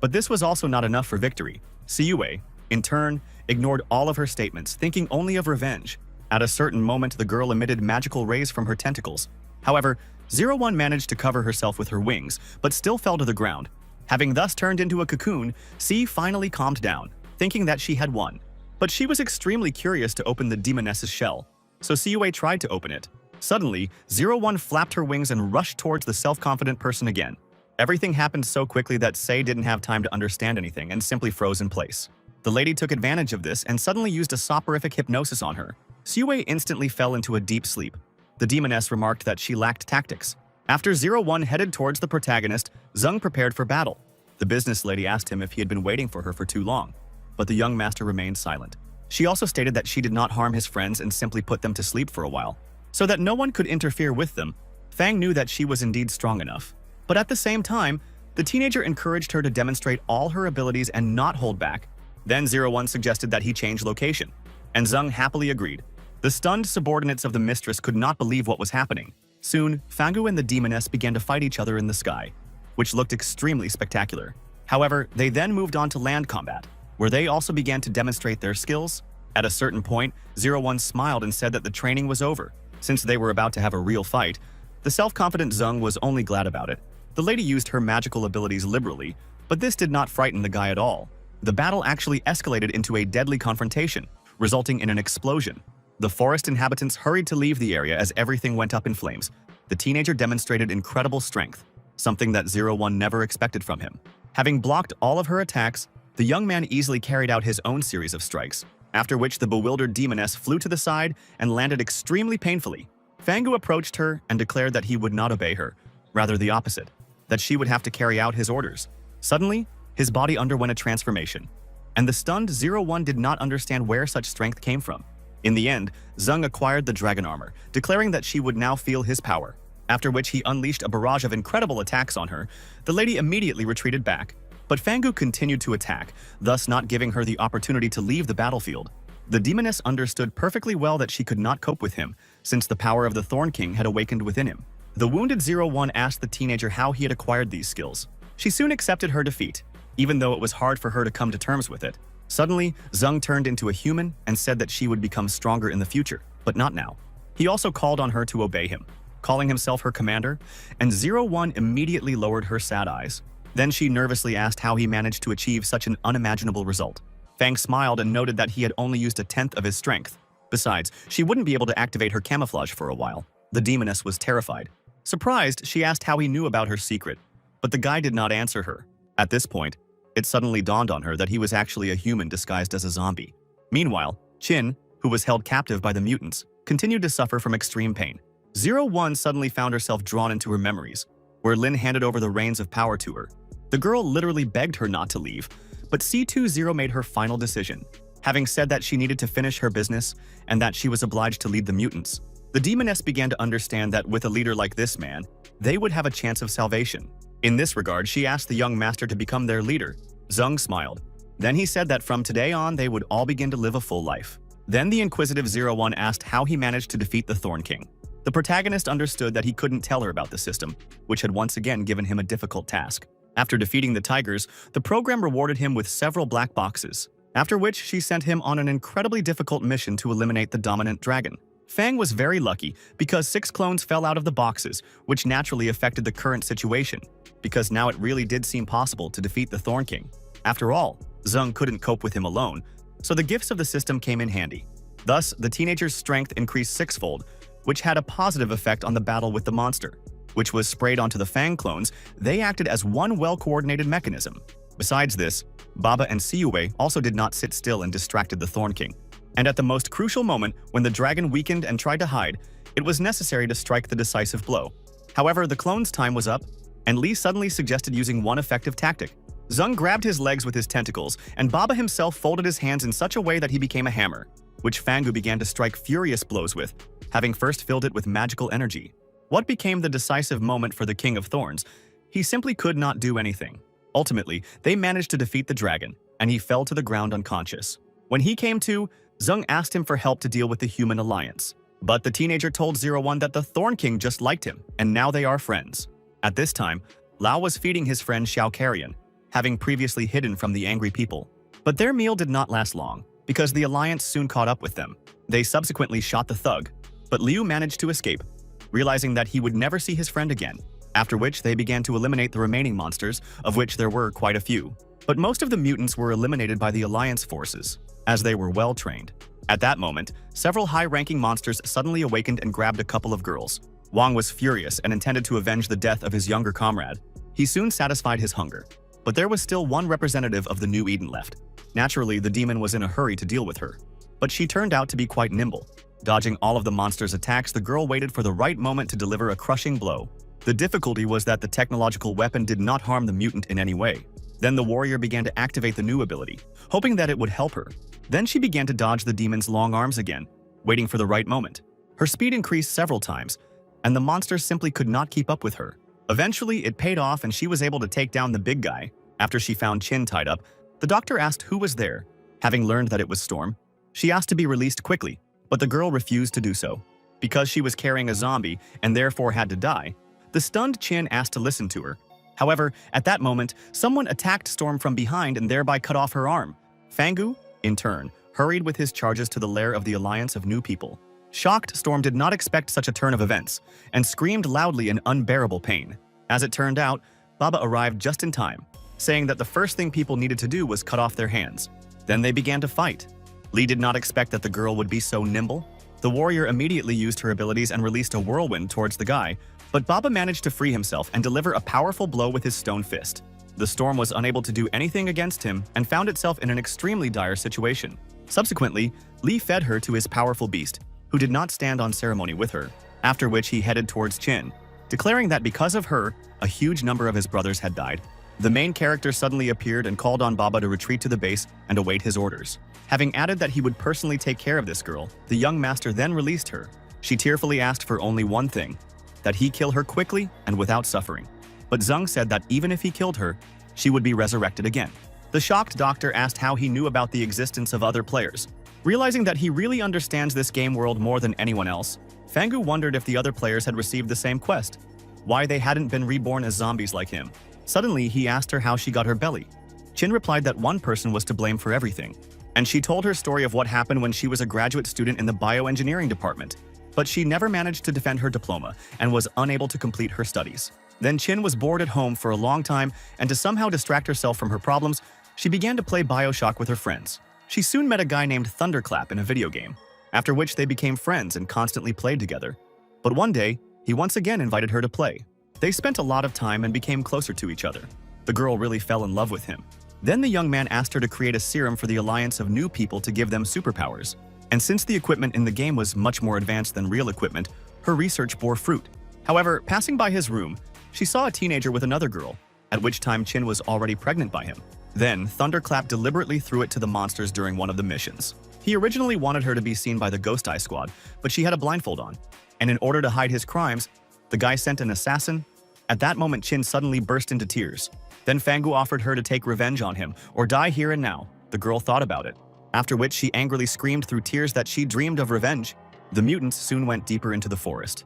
But this was also not enough for victory. Siwei, in turn, ignored all of her statements, thinking only of revenge. At a certain moment, the girl emitted magical rays from her tentacles. However, 01 managed to cover herself with her wings, but still fell to the ground. Having thus turned into a cocoon, Si finally calmed down, thinking that she had won. But she was extremely curious to open the demoness's shell, so Siwei tried to open it. Suddenly, 01 flapped her wings and rushed towards the self-confident person again. Everything happened so quickly that Si didn't have time to understand anything and simply froze in place. The lady took advantage of this and suddenly used a soporific hypnosis on her. Siwei instantly fell into a deep sleep. The demoness remarked that she lacked tactics. After 01 headed towards the protagonist, Zeng prepared for battle. The business lady asked him if he had been waiting for her for too long, but the young master remained silent. She also stated that she did not harm his friends and simply put them to sleep for a while, so that no one could interfere with them. Fang knew that she was indeed strong enough. But at the same time, the teenager encouraged her to demonstrate all her abilities and not hold back. Then 01 suggested that he change location, and Zeng happily agreed. The stunned subordinates of the mistress could not believe what was happening. Soon, Fangu and the demoness began to fight each other in the sky, which looked extremely spectacular. However, they then moved on to land combat, where they also began to demonstrate their skills. At a certain point, 01 smiled and said that the training was over. Since they were about to have a real fight, the self-confident Zeng was only glad about it. The lady used her magical abilities liberally, but this did not frighten the guy at all. The battle actually escalated into a deadly confrontation, resulting in an explosion. The forest inhabitants hurried to leave the area as everything went up in flames. The teenager demonstrated incredible strength, something that 01 never expected from him. Having blocked all of her attacks, the young man easily carried out his own series of strikes, after which the bewildered demoness flew to the side and landed extremely painfully. Fangu approached her and declared that he would not obey her, rather the opposite, that she would have to carry out his orders. Suddenly, his body underwent a transformation, and the stunned 01 did not understand where such strength came from. In the end, Zeng acquired the dragon armor, declaring that she would now feel his power. After which he unleashed a barrage of incredible attacks on her. The lady immediately retreated back, but Fangu continued to attack, thus not giving her the opportunity to leave the battlefield. The demoness understood perfectly well that she could not cope with him, since the power of the Thorn King had awakened within him. The wounded 01 asked the teenager how he had acquired these skills. She soon accepted her defeat, even though it was hard for her to come to terms with it. Suddenly, Zeng turned into a human and said that she would become stronger in the future, but not now. He also called on her to obey him, calling himself her commander, and 01 immediately lowered her sad eyes. Then she nervously asked how he managed to achieve such an unimaginable result. Fang smiled and noted that he had only used a tenth of his strength. Besides, she wouldn't be able to activate her camouflage for a while. The demoness was terrified. Surprised, she asked how he knew about her secret, but the guy did not answer her. At this point, it suddenly dawned on her that he was actually a human disguised as a zombie. Meanwhile, Qin, who was held captive by the mutants, continued to suffer from extreme pain. 01 suddenly found herself drawn into her memories, where Lin handed over the reins of power to her. The girl literally begged her not to leave, but C20 made her final decision, having said that she needed to finish her business and that she was obliged to lead the mutants. The demoness began to understand that with a leader like this man, they would have a chance of salvation. In this regard, she asked the young master to become their leader. Zeng smiled. Then he said that from today on, they would all begin to live a full life. Then the inquisitive 01 asked how he managed to defeat the Thorn King. The protagonist understood that he couldn't tell her about the system, which had once again given him a difficult task. After defeating the tigers, the program rewarded him with several black boxes, after which she sent him on an incredibly difficult mission to eliminate the dominant dragon. Fang was very lucky because 6 clones fell out of the boxes, which naturally affected the current situation, because now it really did seem possible to defeat the Thorn King. After all, Zeng couldn't cope with him alone, so the gifts of the system came in handy. Thus, the teenager's strength increased 6-fold, which had a positive effect on the battle with the monster, which was sprayed onto the Fang clones. They acted as one well-coordinated mechanism. Besides this, Baba and Siwei also did not sit still and distracted the Thorn King. And at the most crucial moment, when the dragon weakened and tried to hide, it was necessary to strike the decisive blow. However, the clone's time was up, and Lee suddenly suggested using one effective tactic. Zung grabbed his legs with his tentacles, and Baba himself folded his hands in such a way that he became a hammer, which Fangu began to strike furious blows with, having first filled it with magical energy. What became the decisive moment for the King of Thorns? He simply could not do anything. Ultimately, they managed to defeat the dragon, and he fell to the ground unconscious. When he came to, Zung asked him for help to deal with the human alliance. But the teenager told 01 that the Thorn King just liked him, and now they are friends. At this time, Lao was feeding his friend Xiao Carrion, having previously hidden from the angry people. But their meal did not last long, because the alliance soon caught up with them. They subsequently shot the thug, but Liu managed to escape, realizing that he would never see his friend again, after which they began to eliminate the remaining monsters, of which there were quite a few. But most of the mutants were eliminated by the alliance forces, as they were well trained. At that moment, several high-ranking monsters suddenly awakened and grabbed a couple of girls. Wang was furious and intended to avenge the death of his younger comrade. He soon satisfied his hunger, but there was still one representative of the New Eden left. Naturally, the demon was in a hurry to deal with her, but she turned out to be quite nimble. Dodging all of the monsters' attacks, the girl waited for the right moment to deliver a crushing blow. The difficulty was that the technological weapon did not harm the mutant in any way. Then the warrior began to activate the new ability, hoping that it would help her. Then she began to dodge the demon's long arms again, waiting for the right moment. Her speed increased several times, and the monster simply could not keep up with her. Eventually, it paid off and she was able to take down the big guy. After she found Chin tied up, the doctor asked who was there. Having learned that it was Storm, she asked to be released quickly, but the girl refused to do so. Because she was carrying a zombie and therefore had to die, the stunned Chin asked to listen to her. However, at that moment, someone attacked Storm from behind and thereby cut off her arm. Fangu, in turn, hurried with his charges to the lair of the Alliance of New People. Shocked, Storm did not expect such a turn of events and screamed loudly in unbearable pain. As it turned out, Baba arrived just in time, saying that the first thing people needed to do was cut off their hands. Then they began to fight. Lee did not expect that the girl would be so nimble. The warrior immediately used her abilities and released a whirlwind towards the guy, but Baba managed to free himself and deliver a powerful blow with his stone fist. The Storm was unable to do anything against him and found itself in an extremely dire situation. Subsequently, Lee fed her to his powerful beast, who did not stand on ceremony with her, after which he headed towards Chin, declaring that because of her, a huge number of his brothers had died. The main character suddenly appeared and called on Baba to retreat to the base and await his orders. Having added that he would personally take care of this girl, the young master then released her. She tearfully asked for only one thing, that he kill her quickly and without suffering. But Zung said that even if he killed her, she would be resurrected again. The shocked doctor asked how he knew about the existence of other players. Realizing that he really understands this game world more than anyone else, Fangu wondered if the other players had received the same quest, why they hadn't been reborn as zombies like him. Suddenly, he asked her how she got her belly. Chin replied that one person was to blame for everything, and she told her story of what happened when she was a graduate student in the bioengineering department. But she never managed to defend her diploma and was unable to complete her studies. Then Chin was bored at home for a long time, and to somehow distract herself from her problems, she began to play Bioshock with her friends. She soon met a guy named Thunderclap in a video game, after which they became friends and constantly played together. But one day, he once again invited her to play. They spent a lot of time and became closer to each other. The girl really fell in love with him. Then the young man asked her to create a serum for the Alliance of New People to give them superpowers. And since the equipment in the game was much more advanced than real equipment, her research bore fruit. However, passing by his room, she saw a teenager with another girl, at which time Chin was already pregnant by him. Then, Thunderclap deliberately threw it to the monsters during one of the missions. He originally wanted her to be seen by the Ghost Eye Squad, but she had a blindfold on. And in order to hide his crimes, the guy sent an assassin. At that moment, Chin suddenly burst into tears. Then Fangu offered her to take revenge on him, or die here and now. The girl thought about it, after which she angrily screamed through tears that she dreamed of revenge. The mutants soon went deeper into the forest,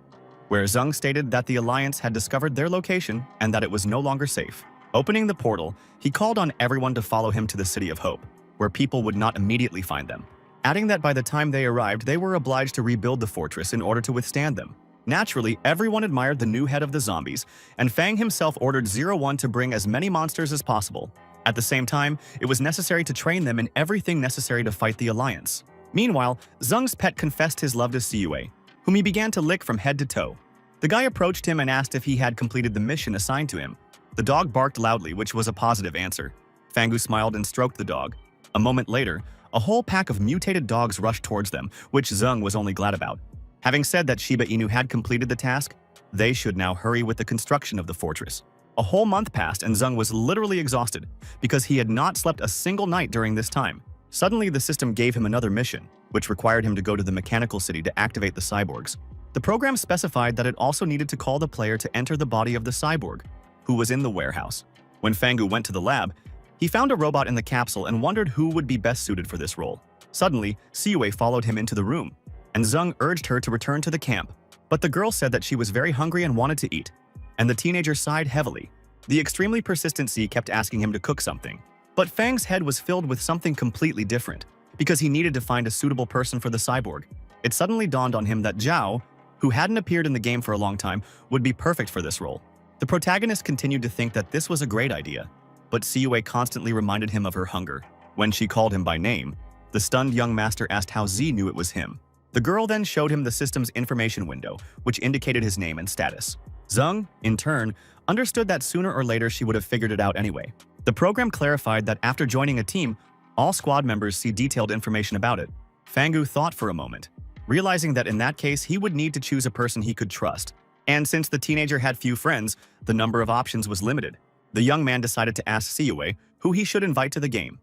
where Zung stated that the Alliance had discovered their location and that it was no longer safe. Opening the portal, he called on everyone to follow him to the City of Hope, where people would not immediately find them, adding that by the time they arrived, they were obliged to rebuild the fortress in order to withstand them. Naturally, everyone admired the new head of the zombies, and Fang himself ordered 01 to bring as many monsters as possible. At the same time, it was necessary to train them in everything necessary to fight the Alliance. Meanwhile, Zung's pet confessed his love to Siyue, whom he began to lick from head to toe. The guy approached him and asked if he had completed the mission assigned to him. The dog barked loudly, which was a positive answer. Fangu smiled and stroked the dog. A moment later, a whole pack of mutated dogs rushed towards them, which Zung was only glad about. Having said that Shiba Inu had completed the task, they should now hurry with the construction of the fortress. A whole month passed and Zung was literally exhausted because he had not slept a single night during this time. Suddenly, the system gave him another mission, which required him to go to the mechanical city to activate the cyborgs. The program specified that it also needed to call the player to enter the body of the cyborg, who was in the warehouse. When Fangu went to the lab, he found a robot in the capsule and wondered who would be best suited for this role. Suddenly, Siyue followed him into the room, and Zung urged her to return to the camp. But the girl said that she was very hungry and wanted to eat, and the teenager sighed heavily. The extremely persistent C kept asking him to cook something. But Fang's head was filled with something completely different, because he needed to find a suitable person for the cyborg. It suddenly dawned on him that Zhao, who hadn't appeared in the game for a long time, would be perfect for this role. The protagonist continued to think that this was a great idea, but Siyue constantly reminded him of her hunger. When she called him by name, the stunned young master asked how Z knew it was him. The girl then showed him the system's information window, which indicated his name and status. Zung, in turn, understood that sooner or later she would have figured it out anyway. The program clarified that after joining a team, all squad members see detailed information about it. Fangu thought for a moment, realizing that in that case he would need to choose a person he could trust. And since the teenager had few friends, the number of options was limited. The young man decided to ask Siyue who he should invite to the game.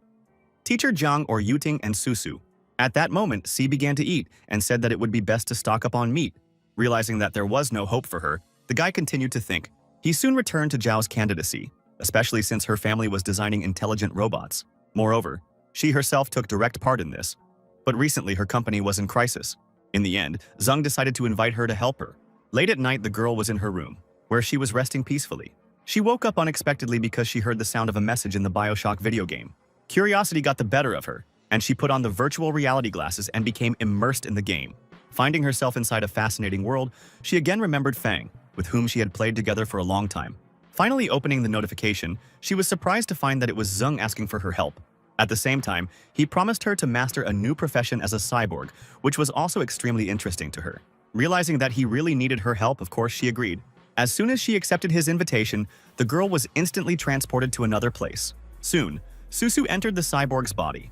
Teacher Jiang or Yuting and Susu. At that moment, Si began to eat and said that it would be best to stock up on meat. Realizing that there was no hope for her, the guy continued to think. He soon returned to Zhao's candidacy, especially since her family was designing intelligent robots. Moreover, she herself took direct part in this. But recently her company was in crisis. In the end, Zung decided to invite her to help her. Late at night, the girl was in her room, where she was resting peacefully. She woke up unexpectedly because she heard the sound of a message in the BioShock video game. Curiosity got the better of her, and she put on the virtual reality glasses and became immersed in the game. Finding herself inside a fascinating world, she again remembered Fang, with whom she had played together for a long time. Finally opening the notification, she was surprised to find that it was Zung asking for her help. At the same time, he promised her to master a new profession as a cyborg, which was also extremely interesting to her. Realizing that he really needed her help, of course she agreed. As soon as she accepted his invitation, the girl was instantly transported to another place. Soon, Susu entered the cyborg's body,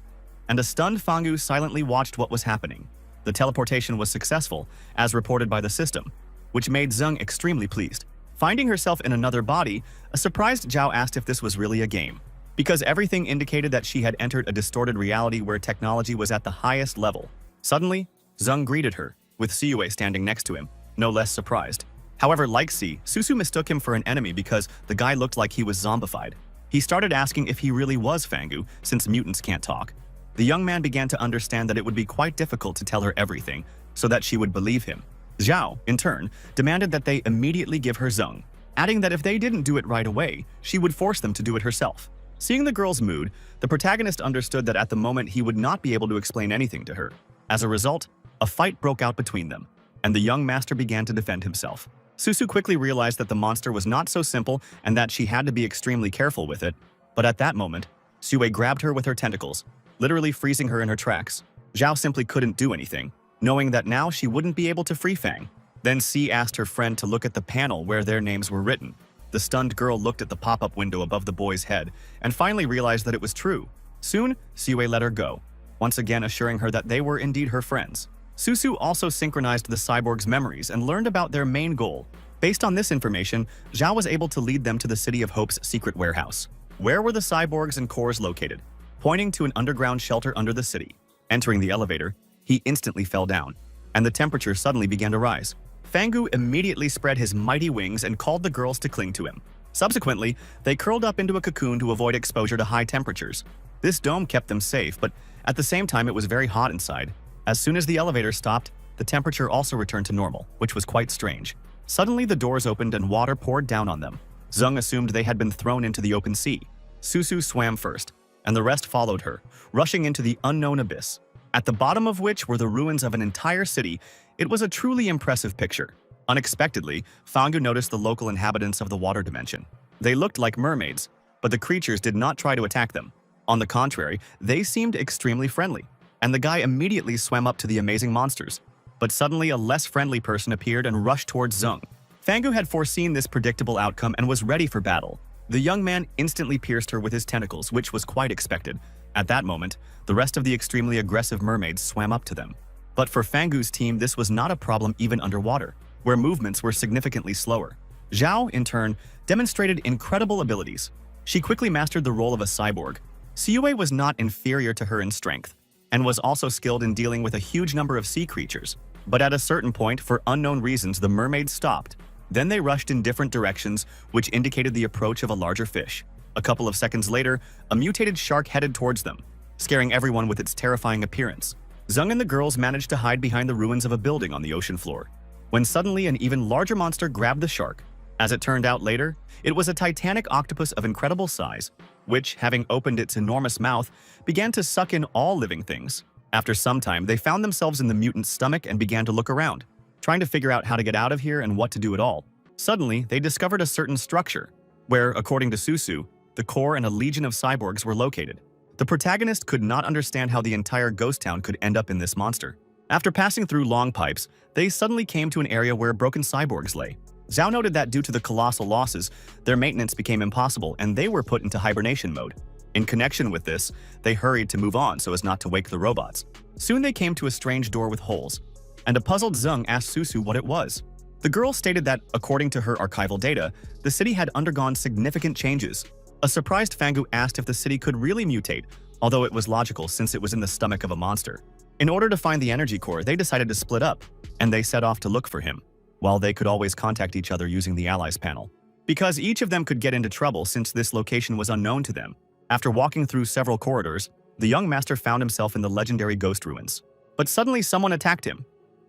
and a stunned Fangu silently watched what was happening. The teleportation was successful, as reported by the system, which made Zung extremely pleased. Finding herself in another body, a surprised Zhao asked if this was really a game, because everything indicated that she had entered a distorted reality where technology was at the highest level. Suddenly, Zung greeted her, with Siyue standing next to him, no less surprised. However, like Si, Susu mistook him for an enemy because the guy looked like he was zombified. He started asking if he really was Fangu, since mutants can't talk. The young man began to understand that it would be quite difficult to tell her everything, so that she would believe him. Zhao, in turn, demanded that they immediately give her Zung, adding that if they didn't do it right away, she would force them to do it herself. Seeing the girl's mood, the protagonist understood that at the moment he would not be able to explain anything to her. As a result, a fight broke out between them, and the young master began to defend himself. Susu quickly realized that the monster was not so simple and that she had to be extremely careful with it, but at that moment, Siyue grabbed her with her tentacles, literally freezing her in her tracks. Zhao simply couldn't do anything, knowing that now she wouldn't be able to free Fang. Then Si asked her friend to look at the panel where their names were written. The stunned girl looked at the pop-up window above the boy's head and finally realized that it was true. Soon, Siyue let her go, once again assuring her that they were indeed her friends. Susu also synchronized the cyborg's memories and learned about their main goal. Based on this information, Zhao was able to lead them to the City of Hope's secret warehouse. Where were the cyborgs and cores located? Pointing to an underground shelter under the city. Entering the elevator, he instantly fell down, and the temperature suddenly began to rise. Fangu immediately spread his mighty wings and called the girls to cling to him. Subsequently, they curled up into a cocoon to avoid exposure to high temperatures. This dome kept them safe, but at the same time it was very hot inside. As soon as the elevator stopped, the temperature also returned to normal, which was quite strange. Suddenly the doors opened and water poured down on them. Zung assumed they had been thrown into the open sea. Susu swam first, and the rest followed her, rushing into the unknown abyss, at the bottom of which were the ruins of an entire city. It was a truly impressive picture. Unexpectedly, Fangu noticed the local inhabitants of the water dimension. They looked like mermaids, but the creatures did not try to attack them. On the contrary, they seemed extremely friendly, and the guy immediately swam up to the amazing monsters. But suddenly a less friendly person appeared and rushed towards Zung. Fangu had foreseen this predictable outcome and was ready for battle. The young man instantly pierced her with his tentacles, which was quite expected. At that moment, the rest of the extremely aggressive mermaids swam up to them. But for Fangu's team, this was not a problem even underwater, where movements were significantly slower. Zhao, in turn, demonstrated incredible abilities. She quickly mastered the role of a cyborg. Siyue was not inferior to her in strength, and was also skilled in dealing with a huge number of sea creatures. But at a certain point, for unknown reasons, the mermaids stopped. Then they rushed in different directions, which indicated the approach of a larger fish. A couple of seconds later, a mutated shark headed towards them, scaring everyone with its terrifying appearance. Zheng and the girls managed to hide behind the ruins of a building on the ocean floor, when suddenly an even larger monster grabbed the shark. As it turned out later, it was a titanic octopus of incredible size, which, having opened its enormous mouth, began to suck in all living things. After some time, they found themselves in the mutant's stomach and began to look around, trying to figure out how to get out of here and what to do at all. Suddenly, they discovered a certain structure, where, according to Susu, the core and a legion of cyborgs were located. The protagonist could not understand how the entire ghost town could end up in this monster. After passing through long pipes, they suddenly came to an area where broken cyborgs lay. Zhao noted that due to the colossal losses, their maintenance became impossible and they were put into hibernation mode. In connection with this, they hurried to move on so as not to wake the robots. Soon they came to a strange door with holes, and a puzzled Zheng asked Susu what it was. The girl stated that, according to her archival data, the city had undergone significant changes. A surprised Fangu asked if the city could really mutate, although it was logical since it was in the stomach of a monster. In order to find the energy core, they decided to split up, and they set off to look for him, while they could always contact each other using the Allies panel, because each of them could get into trouble since this location was unknown to them. After walking through several corridors, the young master found himself in the legendary ghost ruins. But suddenly someone attacked him.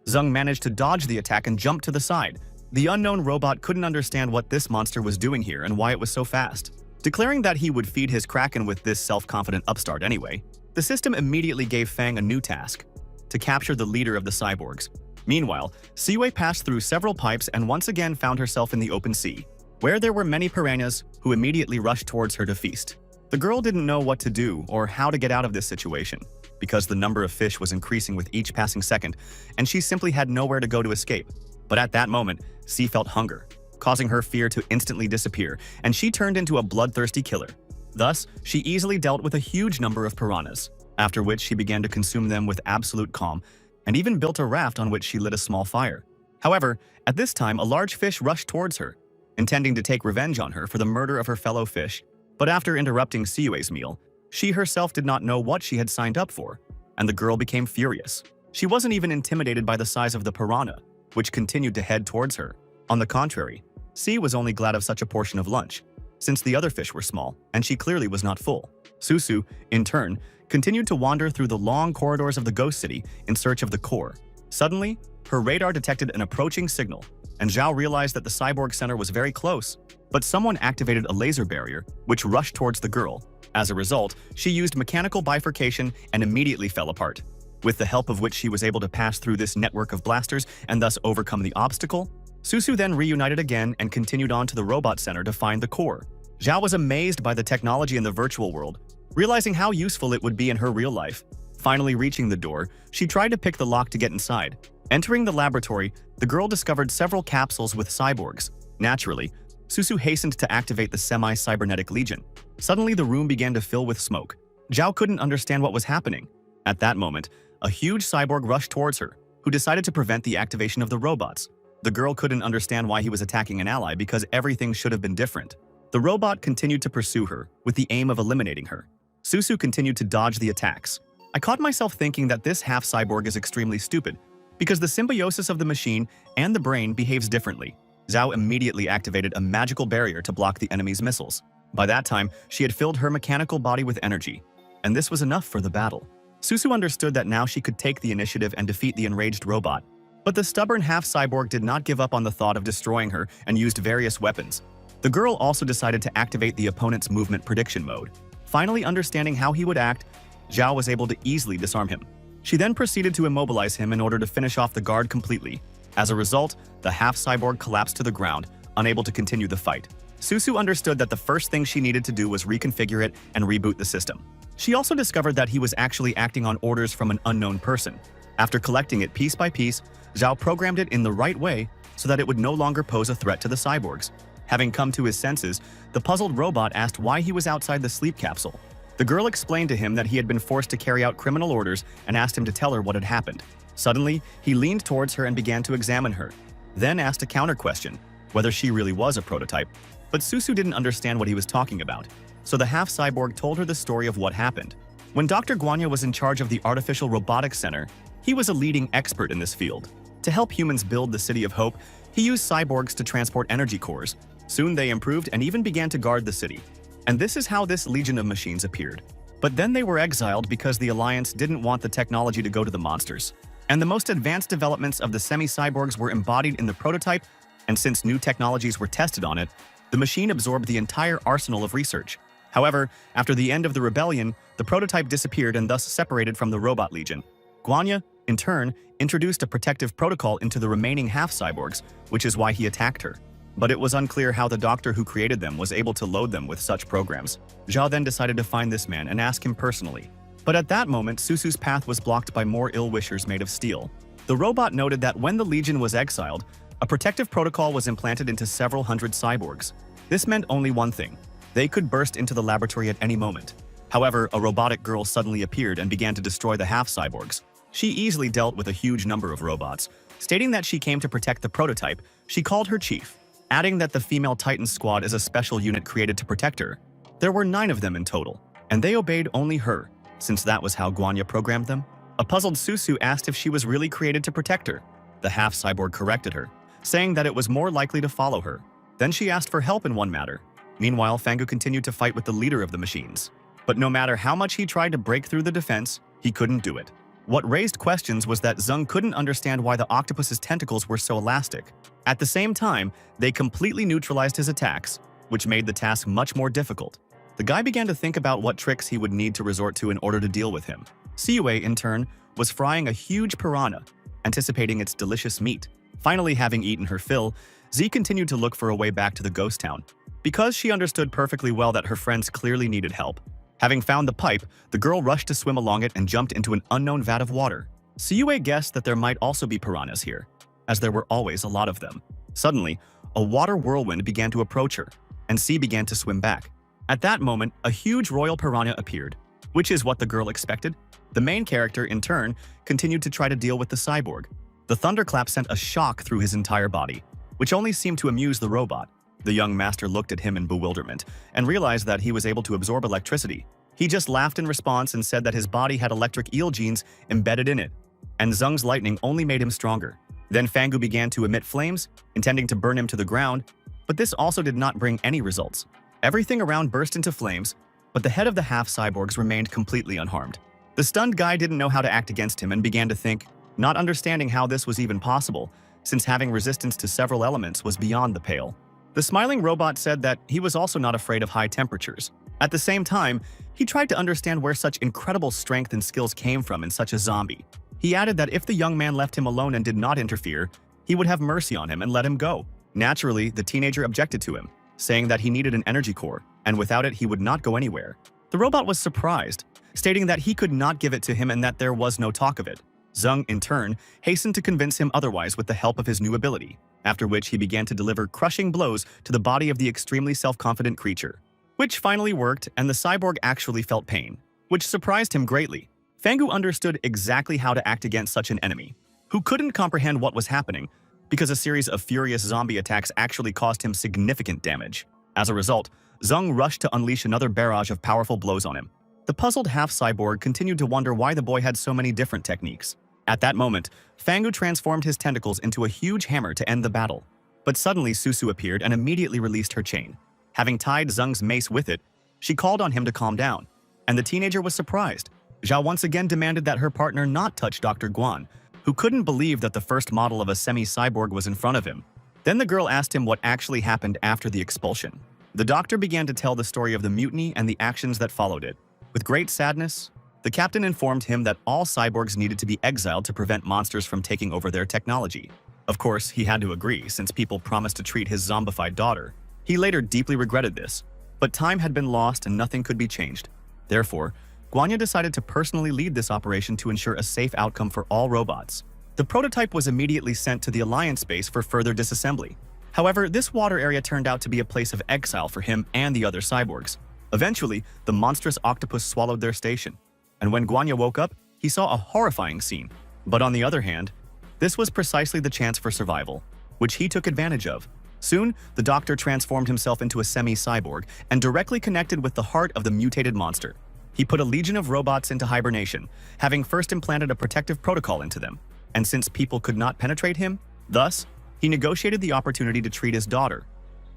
Zheng managed to dodge the attack and jump to the side. The unknown robot couldn't understand what this monster was doing here and why it was so fast. Declaring that he would feed his kraken with this self-confident upstart anyway, the system immediately gave Fang a new task: to capture the leader of the cyborgs. Meanwhile, Siyue passed through several pipes and once again found herself in the open sea, where there were many piranhas who immediately rushed towards her to feast. The girl didn't know what to do or how to get out of this situation, because the number of fish was increasing with each passing second, and she simply had nowhere to go to escape. But at that moment, Sea felt hunger, causing her fear to instantly disappear, and she turned into a bloodthirsty killer. Thus, she easily dealt with a huge number of piranhas, after which she began to consume them with absolute calm, and even built a raft on which she lit a small fire. However, at this time, a large fish rushed towards her, intending to take revenge on her for the murder of her fellow fish. But after interrupting Siyue's meal, she herself did not know what she had signed up for, and the girl became furious. She wasn't even intimidated by the size of the piranha, which continued to head towards her. On the contrary, C was only glad of such a portion of lunch, since the other fish were small, and she clearly was not full. Susu, in turn, continued to wander through the long corridors of the ghost city in search of the core. Suddenly, her radar detected an approaching signal, and Zhao realized that the cyborg center was very close. But someone activated a laser barrier, which rushed towards the girl. As a result, she used mechanical bifurcation and immediately fell apart, with the help of which she was able to pass through this network of blasters and thus overcome the obstacle. Susu then reunited again and continued on to the robot center to find the core. Zhao was amazed by the technology in the virtual world, realizing how useful it would be in her real life. Finally reaching the door, she tried to pick the lock to get inside. Entering the laboratory, the girl discovered several capsules with cyborgs. Naturally, Susu hastened to activate the semi-cybernetic legion. Suddenly, the room began to fill with smoke. Zhao couldn't understand what was happening. At that moment, a huge cyborg rushed towards her, who decided to prevent the activation of the robots. The girl couldn't understand why he was attacking an ally because everything should have been different. The robot continued to pursue her, with the aim of eliminating her. Susu continued to dodge the attacks. I caught myself thinking that this half-cyborg is extremely stupid, because the symbiosis of the machine and the brain behaves differently. Zhao immediately activated a magical barrier to block the enemy's missiles. By that time, she had filled her mechanical body with energy, and this was enough for the battle. Susu understood that now she could take the initiative and defeat the enraged robot. But the stubborn half-cyborg did not give up on the thought of destroying her and used various weapons. The girl also decided to activate the opponent's movement prediction mode. Finally understanding how he would act, Zhao was able to easily disarm him. She then proceeded to immobilize him in order to finish off the guard completely. As a result, the half-cyborg collapsed to the ground, unable to continue the fight. Susu understood that the first thing she needed to do was reconfigure it and reboot the system. She also discovered that he was actually acting on orders from an unknown person. After collecting it piece by piece, Zhao programmed it in the right way so that it would no longer pose a threat to the cyborgs. Having come to his senses, the puzzled robot asked why he was outside the sleep capsule. The girl explained to him that he had been forced to carry out criminal orders and asked him to tell her what had happened. Suddenly, he leaned towards her and began to examine her, then asked a counter question. whether she really was a prototype, but Susu didn't understand what he was talking about. So the half-cyborg told her the story of what happened. When Dr. Guanya was in charge of the Artificial Robotics Center, he was a leading expert in this field. To help humans build the City of Hope, he used cyborgs to transport energy cores. Soon they improved and even began to guard the city. And this is how this legion of machines appeared. But then they were exiled because the Alliance didn't want the technology to go to the monsters. And the most advanced developments of the semi-cyborgs were embodied in the prototype, and since new technologies were tested on it, the machine absorbed the entire arsenal of research. However, after the end of the rebellion, the prototype disappeared and thus separated from the Robot Legion. Guanya, in turn, introduced a protective protocol into the remaining half-cyborgs, which is why he attacked her. But it was unclear how the doctor who created them was able to load them with such programs. Zhao then decided to find this man and ask him personally. But at that moment, Susu's path was blocked by more ill-wishers made of steel. The robot noted that when the Legion was exiled, a protective protocol was implanted into several hundred cyborgs. This meant only one thing: they could burst into the laboratory at any moment. However, a robotic girl suddenly appeared and began to destroy the half-cyborgs. She easily dealt with a huge number of robots. Stating that she came to protect the prototype, she called her chief, adding that the female Titan squad is a special unit created to protect her. There were 9 of them in total, and they obeyed only her, since that was how Guanya programmed them. A puzzled Susu asked if she was really created to protect her. The half-cyborg corrected her, saying that it was more likely to follow her. Then she asked for help in one matter. Meanwhile, Fangu continued to fight with the leader of the machines. But no matter how much he tried to break through the defense, he couldn't do it. What raised questions was that Zheng couldn't understand why the octopus's tentacles were so elastic. At the same time, they completely neutralized his attacks, which made the task much more difficult. The guy began to think about what tricks he would need to resort to in order to deal with him. Siwei, in turn, was frying a huge piranha, anticipating its delicious meat. Finally, having eaten her fill, Z continued to look for a way back to the ghost town. Because she understood perfectly well that her friends clearly needed help. Having found the pipe, the girl rushed to swim along it and jumped into an unknown vat of water. Siwei guessed that there might also be piranhas here, as there were always a lot of them. Suddenly, a water whirlwind began to approach her, and C began to swim back. At that moment, a huge royal piranha appeared, which is what the girl expected. The main character, in turn, continued to try to deal with the cyborg. The thunderclap sent a shock through his entire body, which only seemed to amuse the robot. The young master looked at him in bewilderment and realized that he was able to absorb electricity. He just laughed in response and said that his body had electric eel genes embedded in it, and Zheng's lightning only made him stronger. Then Fangu began to emit flames, intending to burn him to the ground, but this also did not bring any results. Everything around burst into flames, but the head of the half-cyborgs remained completely unharmed. The stunned guy didn't know how to act against him and began to think, not understanding how this was even possible, since having resistance to several elements was beyond the pale. The smiling robot said that he was also not afraid of high temperatures. At the same time, he tried to understand where such incredible strength and skills came from in such a zombie. He added that if the young man left him alone and did not interfere, he would have mercy on him and let him go. Naturally, the teenager objected to him, saying that he needed an energy core, and without it he would not go anywhere. The robot was surprised, stating that he could not give it to him and that there was no talk of it. Zheng, in turn, hastened to convince him otherwise with the help of his new ability, after which he began to deliver crushing blows to the body of the extremely self-confident creature. Which finally worked, and the cyborg actually felt pain, which surprised him greatly. Fangu understood exactly how to act against such an enemy, who couldn't comprehend what was happening, because a series of furious zombie attacks actually caused him significant damage. As a result, Zheng rushed to unleash another barrage of powerful blows on him. The puzzled half-cyborg continued to wonder why the boy had so many different techniques. At that moment, Fangu transformed his tentacles into a huge hammer to end the battle. But suddenly Susu appeared and immediately released her chain. Having tied Zheng's mace with it, she called on him to calm down, and the teenager was surprised. Zhao once again demanded that her partner not touch Dr. Guan, who couldn't believe that the first model of a semi-cyborg was in front of him. Then the girl asked him what actually happened after the expulsion. The doctor began to tell the story of the mutiny and the actions that followed it. With great sadness, the captain informed him that all cyborgs needed to be exiled to prevent monsters from taking over their technology. Of course, he had to agree since people promised to treat his zombified daughter. He later deeply regretted this, but time had been lost and nothing could be changed. Therefore, Guanya decided to personally lead this operation to ensure a safe outcome for all robots. The prototype was immediately sent to the Alliance base for further disassembly. However, this water area turned out to be a place of exile for him and the other cyborgs. Eventually, the monstrous octopus swallowed their station, and when Guanya woke up, he saw a horrifying scene. But on the other hand, this was precisely the chance for survival, which he took advantage of. Soon, the doctor transformed himself into a semi-cyborg and directly connected with the heart of the mutated monster. He put a legion of robots into hibernation, having first implanted a protective protocol into them. And since people could not penetrate him, thus, he negotiated the opportunity to treat his daughter.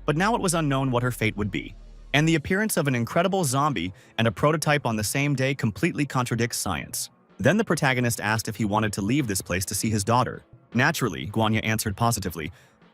But now it was unknown what her fate would be. And the appearance of an incredible zombie and a prototype on the same day completely contradicts science. Then the protagonist asked if he wanted to leave this place to see his daughter. Naturally, Guanya answered positively,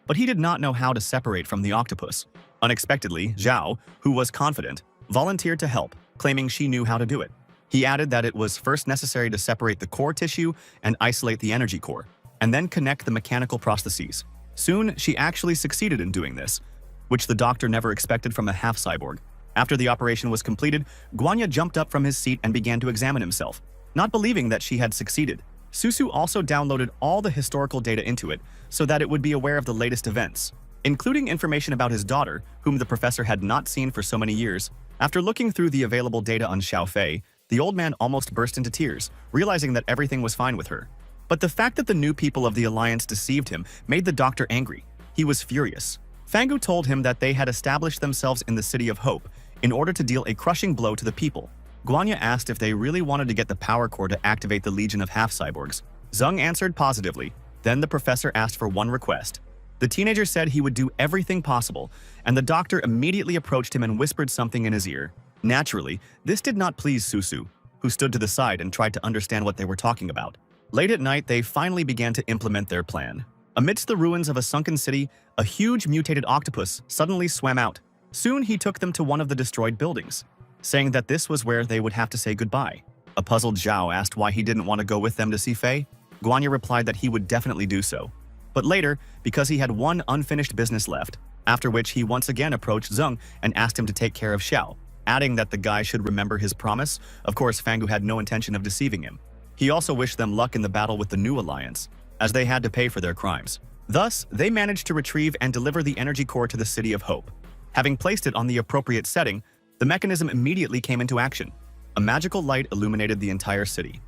but he did not know how to separate from the octopus. Unexpectedly, Zhao, who was confident, volunteered to help, claiming she knew how to do it. He added that it was first necessary to separate the core tissue and isolate the energy core, and then connect the mechanical prostheses. Soon, she actually succeeded in doing this, which the doctor never expected from a half-cyborg. After the operation was completed, Guanya jumped up from his seat and began to examine himself, not believing that she had succeeded. Susu also downloaded all the historical data into it so that it would be aware of the latest events, including information about his daughter, whom the professor had not seen for so many years. After looking through the available data on Xiaofei, the old man almost burst into tears, realizing that everything was fine with her. But the fact that the new people of the Alliance deceived him made the doctor angry. He was furious. Fangu told him that they had established themselves in the City of Hope in order to deal a crushing blow to the people. Guanya asked if they really wanted to get the power core to activate the Legion of Half-Cyborgs. Zheng answered positively. Then the professor asked for one request. The teenager said he would do everything possible, and the doctor immediately approached him and whispered something in his ear. Naturally, this did not please Susu, who stood to the side and tried to understand what they were talking about. Late at night, they finally began to implement their plan. Amidst the ruins of a sunken city, a huge mutated octopus suddenly swam out. Soon he took them to one of the destroyed buildings, saying that this was where they would have to say goodbye. A puzzled Zhao asked why he didn't want to go with them to see Fei. Guanya replied that he would definitely do so. But later, because he had one unfinished business left, after which he once again approached Zheng and asked him to take care of Xiao, adding that the guy should remember his promise. Of course, Fangu had no intention of deceiving him. He also wished them luck in the battle with the new alliance, as they had to pay for their crimes. Thus, they managed to retrieve and deliver the energy core to the City of Hope. Having placed it on the appropriate setting, the mechanism immediately came into action. A magical light illuminated the entire city.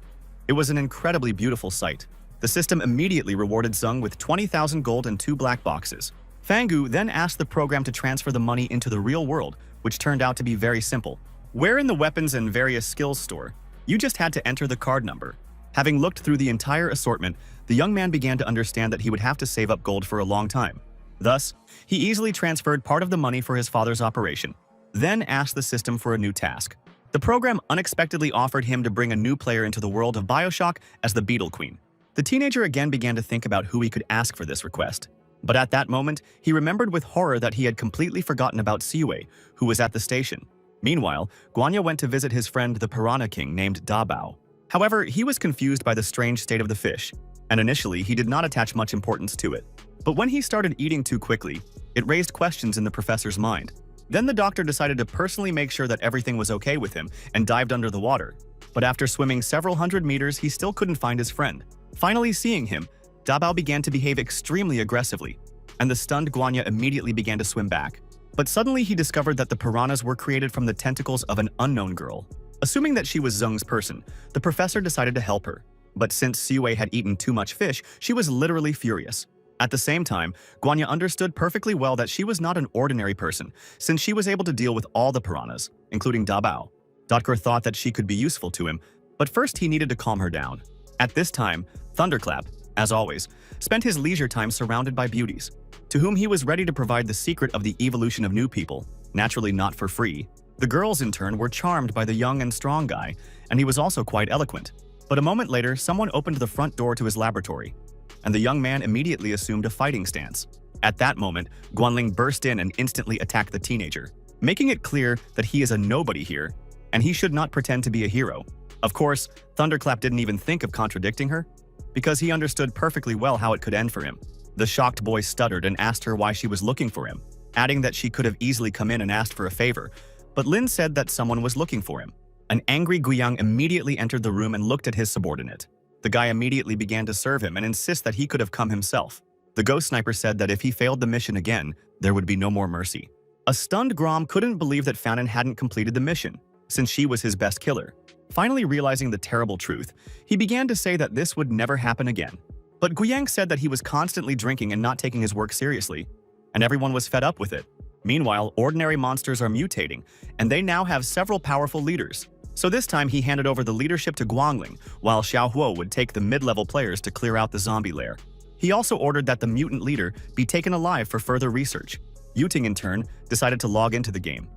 It was an incredibly beautiful sight. The system immediately rewarded Zheng with 20,000 gold and 2 black boxes. Fangu then asked the program to transfer the money into the real world, which turned out to be very simple. Where in the weapons and various skills store, you just had to enter the card number. Having looked through the entire assortment, the young man began to understand that he would have to save up gold for a long time. Thus, he easily transferred part of the money for his father's operation, then asked the system for a new task. The program unexpectedly offered him to bring a new player into the world of BioShock as the Beetle Queen. The teenager again began to think about who he could ask for this request. But at that moment, he remembered with horror that he had completely forgotten about Siwei, who was at the station. Meanwhile, Guanya went to visit his friend the Piranha King named Dabao. However, he was confused by the strange state of the fish, and initially he did not attach much importance to it. But when he started eating too quickly, it raised questions in the professor's mind. Then the doctor decided to personally make sure that everything was okay with him and dived under the water. But after swimming several hundred meters, he still couldn't find his friend. Finally seeing him, Dabao began to behave extremely aggressively, and the stunned Guanya immediately began to swim back. But suddenly he discovered that the piranhas were created from the tentacles of an unknown girl. Assuming that she was Zheng's person, the professor decided to help her. But since Siwei had eaten too much fish, she was literally furious. At the same time, Guanya understood perfectly well that she was not an ordinary person, since she was able to deal with all the piranhas, including Dabao. Dotker thought that she could be useful to him, but first he needed to calm her down. At this time, Thunderclap, as always, spent his leisure time surrounded by beauties, to whom he was ready to provide the secret of the evolution of new people, naturally not for free. The girls, in turn, were charmed by the young and strong guy, and he was also quite eloquent. But a moment later, someone opened the front door to his laboratory, and the young man immediately assumed a fighting stance. At that moment, Guanling burst in and instantly attacked the teenager, making it clear that he is a nobody here, and he should not pretend to be a hero. Of course, Thunderclap didn't even think of contradicting her, because he understood perfectly well how it could end for him. The shocked boy stuttered and asked her why she was looking for him, adding that she could have easily come in and asked for a favor, but Lin said that someone was looking for him. An angry Guiyang immediately entered the room and looked at his subordinate. The guy immediately began to serve him and insist that he could have come himself. The ghost sniper said that if he failed the mission again, there would be no more mercy. A stunned Grom couldn't believe that Fanon hadn't completed the mission, since she was his best killer. Finally realizing the terrible truth, he began to say that this would never happen again. But Guiyang said that he was constantly drinking and not taking his work seriously. and everyone was fed up with it. Meanwhile, ordinary monsters are mutating, and they now have several powerful leaders. So this time he handed over the leadership to Guangling, while Xiaohuo would take the mid-level players to clear out the zombie lair. He also ordered that the mutant leader be taken alive for further research. Yuting, in turn, decided to log into the game.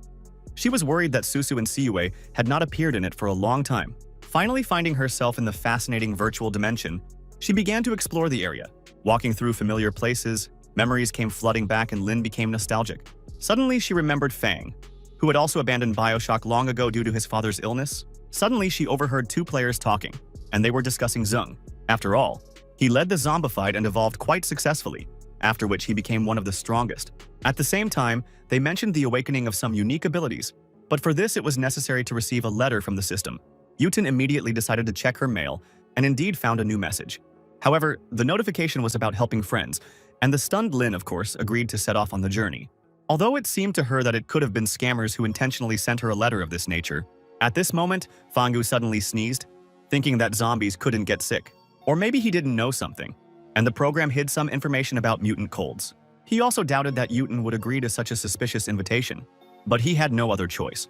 She was worried that Susu and Siyue had not appeared in it for a long time. Finally finding herself in the fascinating virtual dimension, she began to explore the area. Walking through familiar places, memories came flooding back and Lin became nostalgic. Suddenly she remembered Fang, who had also abandoned BioShock long ago due to his father's illness. Suddenly she overheard two players talking, and they were discussing Zheng. After all, he led the zombified and evolved quite successfully, after which he became one of the strongest. At the same time, they mentioned the awakening of some unique abilities, but for this it was necessary to receive a letter from the system. Yutin immediately decided to check her mail and indeed found a new message. However, the notification was about helping friends, and the stunned Lin, of course, agreed to set off on the journey. Although it seemed to her that it could have been scammers who intentionally sent her a letter of this nature, at this moment, Fangu suddenly sneezed, thinking that zombies couldn't get sick. Or maybe he didn't know something, and the program hid some information about mutant colds. He also doubted that Yutin would agree to such a suspicious invitation, but he had no other choice.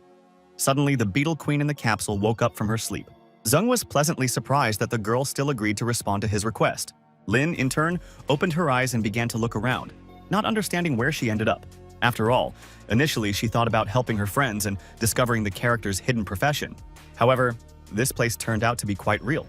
Suddenly, the beetle queen in the capsule woke up from her sleep. Zheng was pleasantly surprised that the girl still agreed to respond to his request. Lin, in turn, opened her eyes and began to look around, not understanding where she ended up. After all, initially she thought about helping her friends and discovering the character's hidden profession. However, this place turned out to be quite real,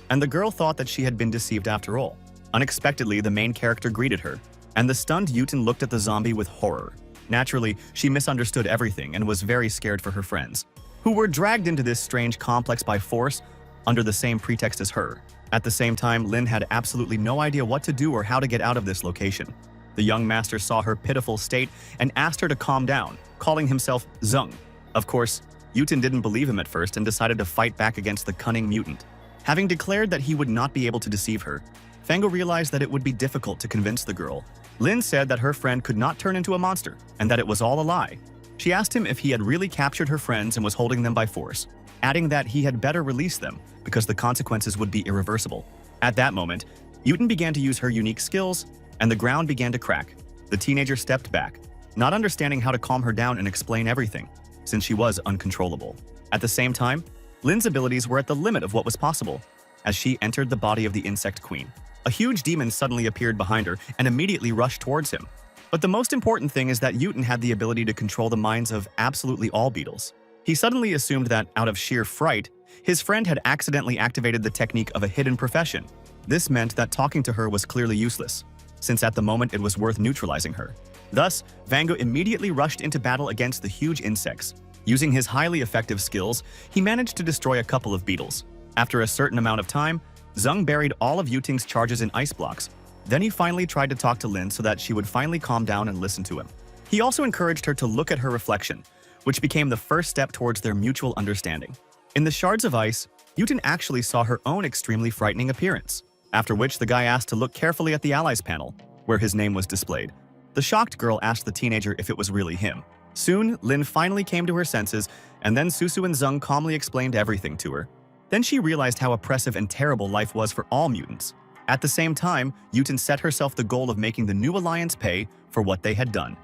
and the girl thought that she had been deceived after all. Unexpectedly, the main character greeted her, and the stunned Yutin looked at the zombie with horror. Naturally, she misunderstood everything and was very scared for her friends, who were dragged into this strange complex by force under the same pretext as her. At the same time, Lin had absolutely no idea what to do or how to get out of this location. The young master saw her pitiful state and asked her to calm down, calling himself Zheng. Of course, Yutin didn't believe him at first and decided to fight back against the cunning mutant. Having declared that he would not be able to deceive her, Fango realized that it would be difficult to convince the girl. Lin said that her friend could not turn into a monster and that it was all a lie. She asked him if he had really captured her friends and was holding them by force, adding that he had better release them because the consequences would be irreversible. At that moment, Yutin began to use her unique skills, and the ground began to crack. The teenager stepped back, not understanding how to calm her down and explain everything, since she was uncontrollable. At the same time, Lin's abilities were at the limit of what was possible, as she entered the body of the insect queen. A huge demon suddenly appeared behind her and immediately rushed towards him. But the most important thing is that Yutin had the ability to control the minds of absolutely all beetles. He suddenly assumed that, out of sheer fright, his friend had accidentally activated the technique of a hidden profession. This meant that talking to her was clearly useless, since at the moment it was worth neutralizing her. Thus, Vango immediately rushed into battle against the huge insects. Using his highly effective skills, he managed to destroy a couple of beetles. After a certain amount of time, Zheng buried all of Yuting's charges in ice blocks. Then he finally tried to talk to Lin so that she would finally calm down and listen to him. He also encouraged her to look at her reflection, which became the first step towards their mutual understanding. In the shards of ice, Yutin actually saw her own extremely frightening appearance, after which the guy asked to look carefully at the allies panel, where his name was displayed. The shocked girl asked the teenager if it was really him. Soon, Lin finally came to her senses, and then Susu and Zheng calmly explained everything to her. Then she realized how oppressive and terrible life was for all mutants. At the same time, Yutin set herself the goal of making the new alliance pay for what they had done,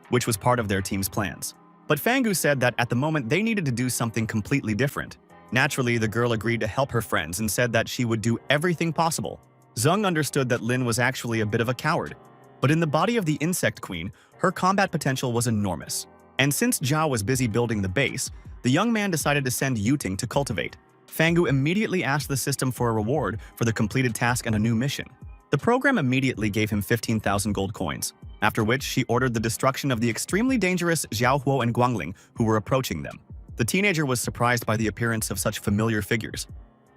which was part of their team's plans. But Fangu said that at the moment they needed to do something completely different. Naturally, the girl agreed to help her friends and said that she would do everything possible. Zheng understood that Lin was actually a bit of a coward, but in the body of the insect queen, her combat potential was enormous. And since Zhao was busy building the base, the young man decided to send Yuting to cultivate. Fangu immediately asked the system for a reward for the completed task and a new mission. The program immediately gave him 15,000 gold coins, after which she ordered the destruction of the extremely dangerous Xiaohuo and Guangling who were approaching them. The teenager was surprised by the appearance of such familiar figures.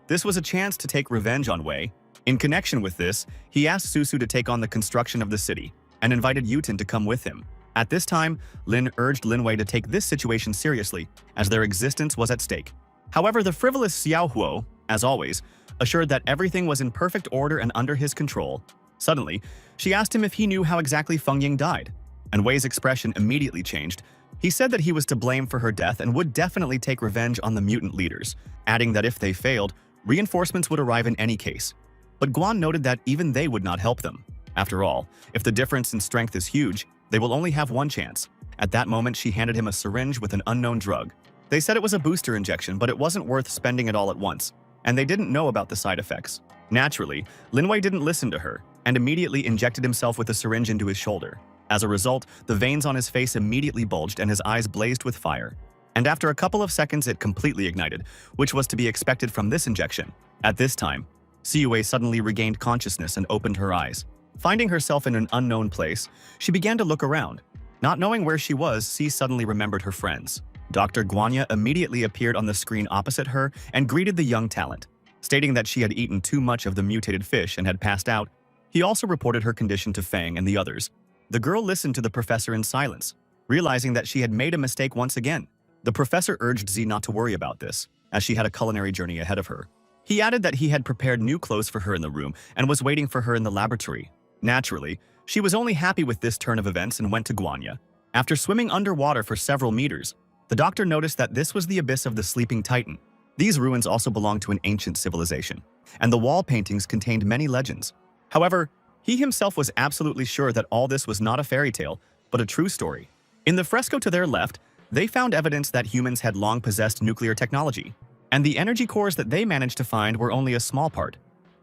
This was a chance to take revenge on Wei. In connection with this, he asked Susu to take on the construction of the city and invited Yutin to come with him. At this time, Lin urged Lin Wei to take this situation seriously, as their existence was at stake. However, the frivolous Xiaohuo, as always, assured that everything was in perfect order and under his control. Suddenly, she asked him if he knew how exactly Feng Ying died, and Wei's expression immediately changed. He said that he was to blame for her death and would definitely take revenge on the mutant leaders, adding that if they failed, reinforcements would arrive in any case. But Guan noted that even they would not help them. After all, if the difference in strength is huge, They will only have one chance. At that moment, she handed him a syringe with an unknown drug. They said it was a booster injection, but it wasn't worth spending it all at once, and they didn't know about the side effects. Naturally, Linwei didn't listen to her and immediately injected himself with a syringe into his shoulder. As a result, the veins on his face immediately bulged and his eyes blazed with fire. And after a couple of seconds, it completely ignited, which was to be expected from this injection. At this time, Siyue suddenly regained consciousness and opened her eyes. Finding herself in an unknown place, she began to look around. Not knowing where she was, Si suddenly remembered her friends. Dr. Guanya immediately appeared on the screen opposite her and greeted the young talent. Stating that she had eaten too much of the mutated fish and had passed out, he also reported her condition to Fang and the others. The girl listened to the professor in silence, realizing that she had made a mistake once again. The professor urged Z not to worry about this, as she had a culinary journey ahead of her. He added that he had prepared new clothes for her in the room and was waiting for her in the laboratory. Naturally, she was only happy with this turn of events and went to Guanya. After swimming underwater for several meters, the doctor noticed that this was the abyss of the sleeping titan. These ruins also belonged to an ancient civilization, and the wall paintings contained many legends. However, he himself was absolutely sure that all this was not a fairy tale, but a true story. In the fresco to their left, they found evidence that humans had long possessed nuclear technology, and the energy cores that they managed to find were only a small part,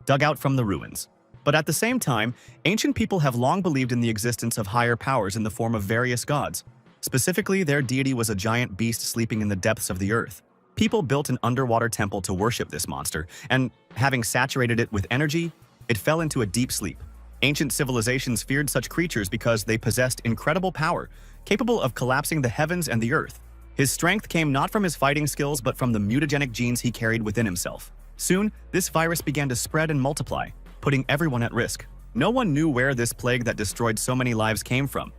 dug out from the ruins. But at the same time, ancient people have long believed in the existence of higher powers in the form of various gods. Specifically, their deity was a giant beast sleeping in the depths of the earth. People built an underwater temple to worship this monster, and having saturated it with energy, it fell into a deep sleep. Ancient civilizations feared such creatures because they possessed incredible power, capable of collapsing the heavens and the earth. His strength came not from his fighting skills but from the mutagenic genes he carried within himself. Soon, this virus began to spread and multiply, putting everyone at risk. No one knew where this plague that destroyed so many lives came from,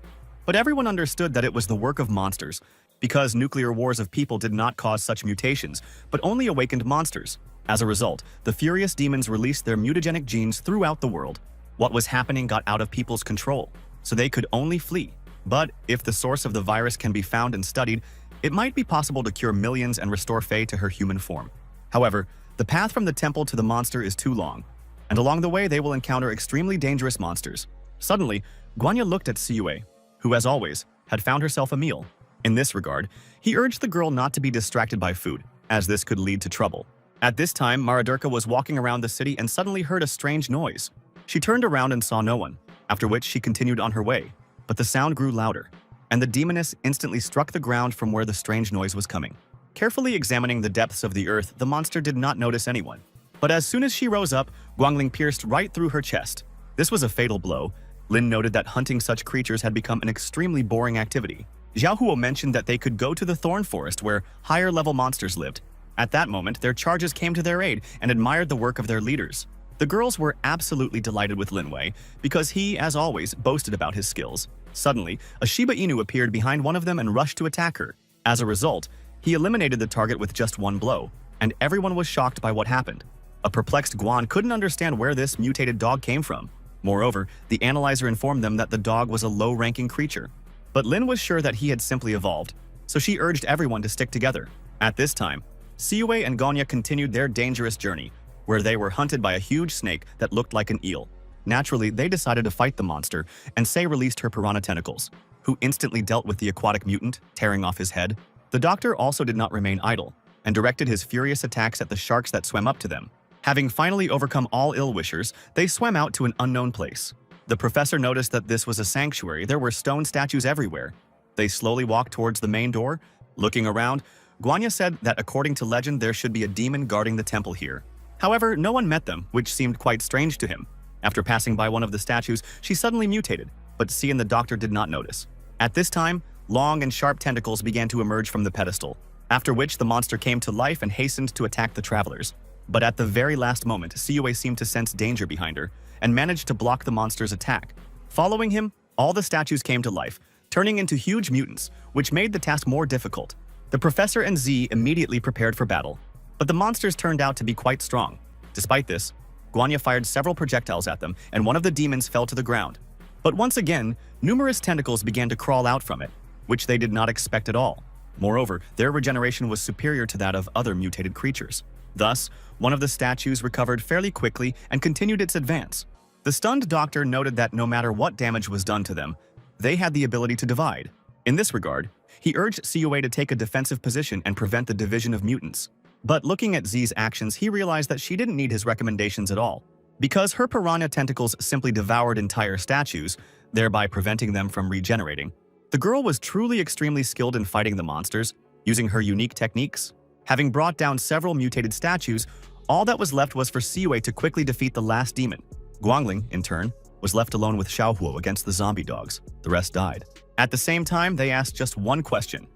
but everyone understood that it was the work of monsters, because nuclear wars of people did not cause such mutations, but only awakened monsters. As a result, the furious demons released their mutagenic genes throughout the world. What was happening got out of people's control, so they could only flee. But if the source of the virus can be found and studied, it might be possible to cure millions and restore Faye to her human form. However, the path from the temple to the monster is too long, and along the way they will encounter extremely dangerous monsters. Suddenly, Guanya looked at Siyue, who, as always, had found herself a meal. In this regard, he urged the girl not to be distracted by food, as this could lead to trouble. At this time, Maradurka was walking around the city and suddenly heard a strange noise. She turned around and saw no one, after which she continued on her way. But the sound grew louder, and the demoness instantly struck the ground from where the strange noise was coming. Carefully examining the depths of the earth, the monster did not notice anyone. But as soon as she rose up, Guangling pierced right through her chest. This was a fatal blow. Lin noted that hunting such creatures had become an extremely boring activity. Zhao Huo mentioned that they could go to the thorn forest where higher-level monsters lived. At that moment, their charges came to their aid and admired the work of their leaders. The girls were absolutely delighted with Linwei because he, as always, boasted about his skills. Suddenly, a Shiba Inu appeared behind one of them and rushed to attack her. As a result, he eliminated the target with just one blow, and everyone was shocked by what happened. A perplexed Guan couldn't understand where this mutated dog came from. Moreover, the analyzer informed them that the dog was a low-ranking creature. But Lin was sure that he had simply evolved, so she urged everyone to stick together. At this time, Siyue and Gonya continued their dangerous journey, where they were hunted by a huge snake that looked like an eel. Naturally, they decided to fight the monster, and Sei released her piranha tentacles, who instantly dealt with the aquatic mutant, tearing off his head. The doctor also did not remain idle, and directed his furious attacks at the sharks that swam up to them. Having finally overcome all ill-wishers, they swam out to an unknown place. The professor noticed that this was a sanctuary. There were stone statues everywhere. They slowly walked towards the main door. Looking around, Guanya said that according to legend there should be a demon guarding the temple here. However, no one met them, which seemed quite strange to him. After passing by one of the statues, she suddenly mutated, but C and the doctor did not notice. At this time, long and sharp tentacles began to emerge from the pedestal, after which the monster came to life and hastened to attack the travelers. But at the very last moment, Siyue seemed to sense danger behind her and managed to block the monster's attack. Following him, all the statues came to life, turning into huge mutants, which made the task more difficult. The professor and Z immediately prepared for battle, but the monsters turned out to be quite strong. Despite this, Guanya fired several projectiles at them, and one of the demons fell to the ground. But once again, numerous tentacles began to crawl out from it, which they did not expect at all. Moreover, their regeneration was superior to that of other mutated creatures. Thus, one of the statues recovered fairly quickly and continued its advance. The stunned doctor noted that no matter what damage was done to them, they had the ability to divide. In this regard, he urged Siyue to take a defensive position and prevent the division of mutants. But looking at Z's actions, he realized that she didn't need his recommendations at all, because her piranha tentacles simply devoured entire statues, thereby preventing them from regenerating. The girl was truly extremely skilled in fighting the monsters, using her unique techniques. Having brought down several mutated statues, all that was left was for Siyue to quickly defeat the last demon. Guangling, in turn, was left alone with Xiaohuo against the zombie dogs. The rest died. At the same time, they asked just one question.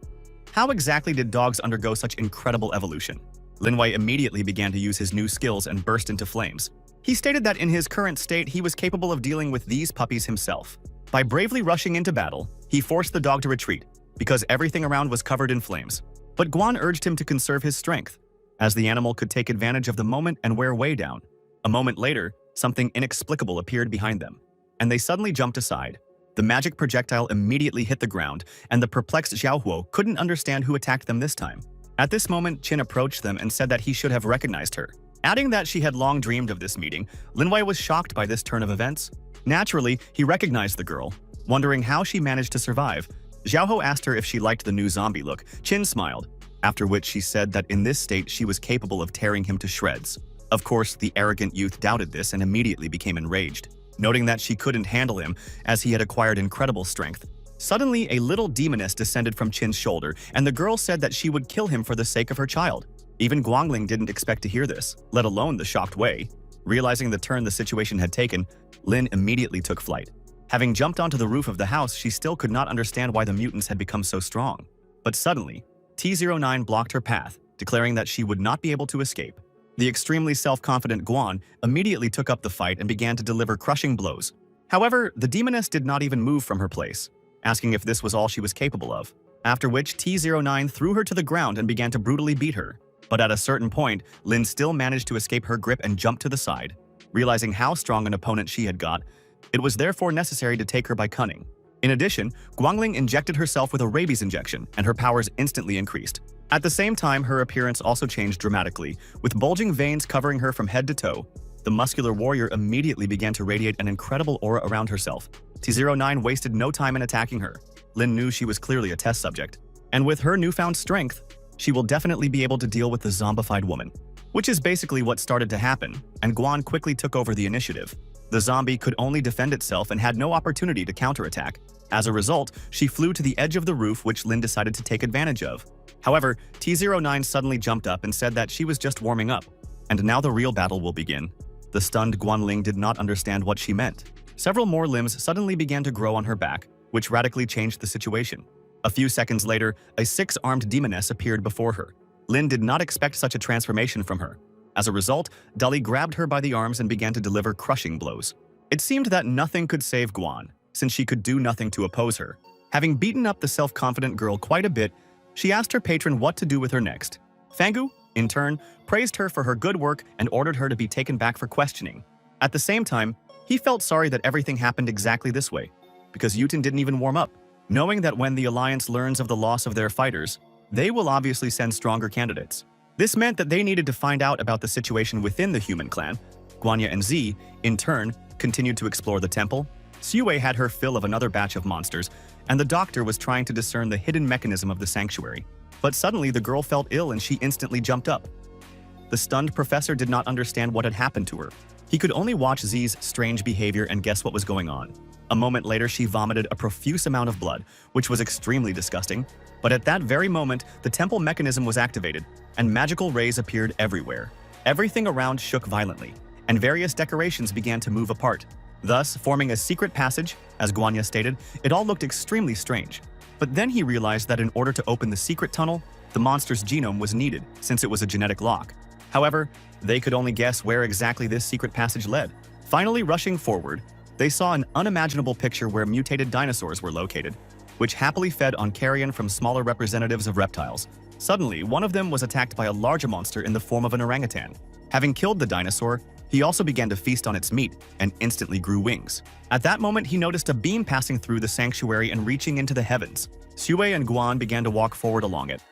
How exactly did dogs undergo such incredible evolution? Linwei immediately began to use his new skills and burst into flames. He stated that in his current state, he was capable of dealing with these puppies himself. By bravely rushing into battle, he forced the dog to retreat, because everything around was covered in flames. But Guan urged him to conserve his strength, as the animal could take advantage of the moment and wear way down. A moment later, something inexplicable appeared behind them, and they suddenly jumped aside. The magic projectile immediately hit the ground, and the perplexed Xiaohuo couldn't understand who attacked them this time. At this moment, Qin approached them and said that he should have recognized her. Adding that she had long dreamed of this meeting, Linwei was shocked by this turn of events. Naturally, he recognized the girl. Wondering how she managed to survive, Xiaohuo asked her if she liked the new zombie look. Qin smiled, after which she said that in this state she was capable of tearing him to shreds. Of course, the arrogant youth doubted this and immediately became enraged, noting that she couldn't handle him as he had acquired incredible strength. Suddenly, a little demoness descended from Qin's shoulder, and the girl said that she would kill him for the sake of her child. Even Guangling didn't expect to hear this, let alone the shocked Wei. Realizing the turn the situation had taken, Lin immediately took flight. Having jumped onto the roof of the house, she still could not understand why the mutants had become so strong. But suddenly, T09 blocked her path, declaring that she would not be able to escape. The extremely self-confident Guan immediately took up the fight and began to deliver crushing blows. However, the demoness did not even move from her place, asking if this was all she was capable of, after which T09 threw her to the ground and began to brutally beat her. But at a certain point, Lin still managed to escape her grip and jump to the side. Realizing how strong an opponent she had got, it was therefore necessary to take her by cunning. In addition, Guangling injected herself with a rabies injection, and her powers instantly increased. At the same time, her appearance also changed dramatically, with bulging veins covering her from head to toe. The muscular warrior immediately began to radiate an incredible aura around herself. T09 wasted no time in attacking her. Lin knew she was clearly a test subject, and with her newfound strength, she will definitely be able to deal with the zombified woman. Which is basically what started to happen, and Guan quickly took over the initiative. The zombie could only defend itself and had no opportunity to counterattack. As a result, she flew to the edge of the roof, which Lin decided to take advantage of. However, T09 suddenly jumped up and said that she was just warming up, and now the real battle will begin. The stunned Guanling did not understand what she meant. Several more limbs suddenly began to grow on her back, which radically changed the situation. A few seconds later, a 6-armed demoness appeared before her. Lin did not expect such a transformation from her. As a result, Dali grabbed her by the arms and began to deliver crushing blows. It seemed that nothing could save Guan, since she could do nothing to oppose her. Having beaten up the self-confident girl quite a bit, she asked her patron what to do with her next. Fangu, in turn, praised her for her good work and ordered her to be taken back for questioning. At the same time, he felt sorry that everything happened exactly this way, because Yuten didn't even warm up, knowing that when the Alliance learns of the loss of their fighters, they will obviously send stronger candidates. This meant that they needed to find out about the situation within the human clan. Guanya and Z, in turn, continued to explore the temple. Siyue had her fill of another batch of monsters, and the doctor was trying to discern the hidden mechanism of the sanctuary. But suddenly the girl felt ill and she instantly jumped up. The stunned professor did not understand what had happened to her. He could only watch Z's strange behavior and guess what was going on. A moment later, she vomited a profuse amount of blood, which was extremely disgusting. But at that very moment, the temple mechanism was activated, and magical rays appeared everywhere. Everything around shook violently, and various decorations began to move apart, thus forming a secret passage. As Guanya stated, it all looked extremely strange. But then he realized that in order to open the secret tunnel, the monster's genome was needed, since it was a genetic lock. However, they could only guess where exactly this secret passage led. Finally rushing forward, they saw an unimaginable picture where mutated dinosaurs were located, which happily fed on carrion from smaller representatives of reptiles. Suddenly, one of them was attacked by a larger monster in the form of an orangutan. Having killed the dinosaur, he also began to feast on its meat and instantly grew wings. At that moment, he noticed a beam passing through the sanctuary and reaching into the heavens. Siyue and Guan began to walk forward along it.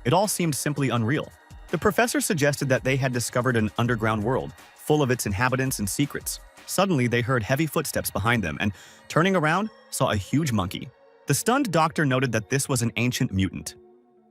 It all seemed simply unreal. The professor suggested that they had discovered an underground world, full of its inhabitants and secrets. Suddenly, they heard heavy footsteps behind them and, turning around, saw a huge monkey. The stunned doctor noted that this was an ancient mutant,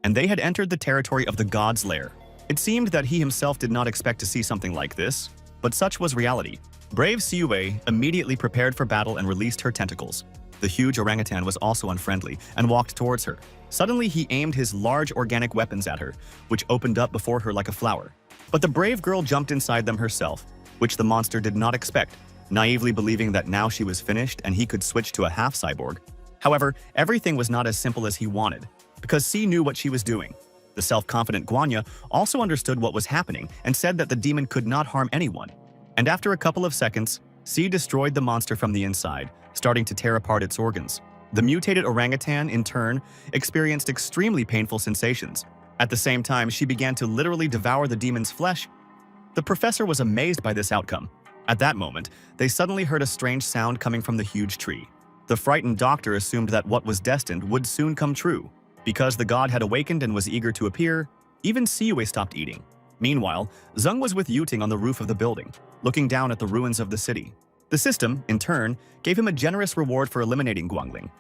and they had entered the territory of the god's lair. It seemed that he himself did not expect to see something like this, but such was reality. Brave Siwei immediately prepared for battle and released her tentacles. The huge orangutan was also unfriendly and walked towards her. Suddenly, he aimed his large organic weapons at her, which opened up before her like a flower. But the brave girl jumped inside them herself, which the monster did not expect, naively believing that now she was finished and he could switch to a half-cyborg. However, everything was not as simple as he wanted, because C knew what she was doing. The self-confident Guanya also understood what was happening and said that the demon could not harm anyone. And after a couple of seconds, C destroyed the monster from the inside, starting to tear apart its organs. The mutated orangutan, in turn, experienced extremely painful sensations. At the same time, she began to literally devour the demon's flesh. The professor was amazed by this outcome. At that moment, they suddenly heard a strange sound coming from the huge tree. The frightened doctor assumed that what was destined would soon come true. Because the god had awakened and was eager to appear, even Siwei stopped eating. Meanwhile, Zeng was with Yuting on the roof of the building, looking down at the ruins of the city. The system, in turn, gave him a generous reward for eliminating Guangling.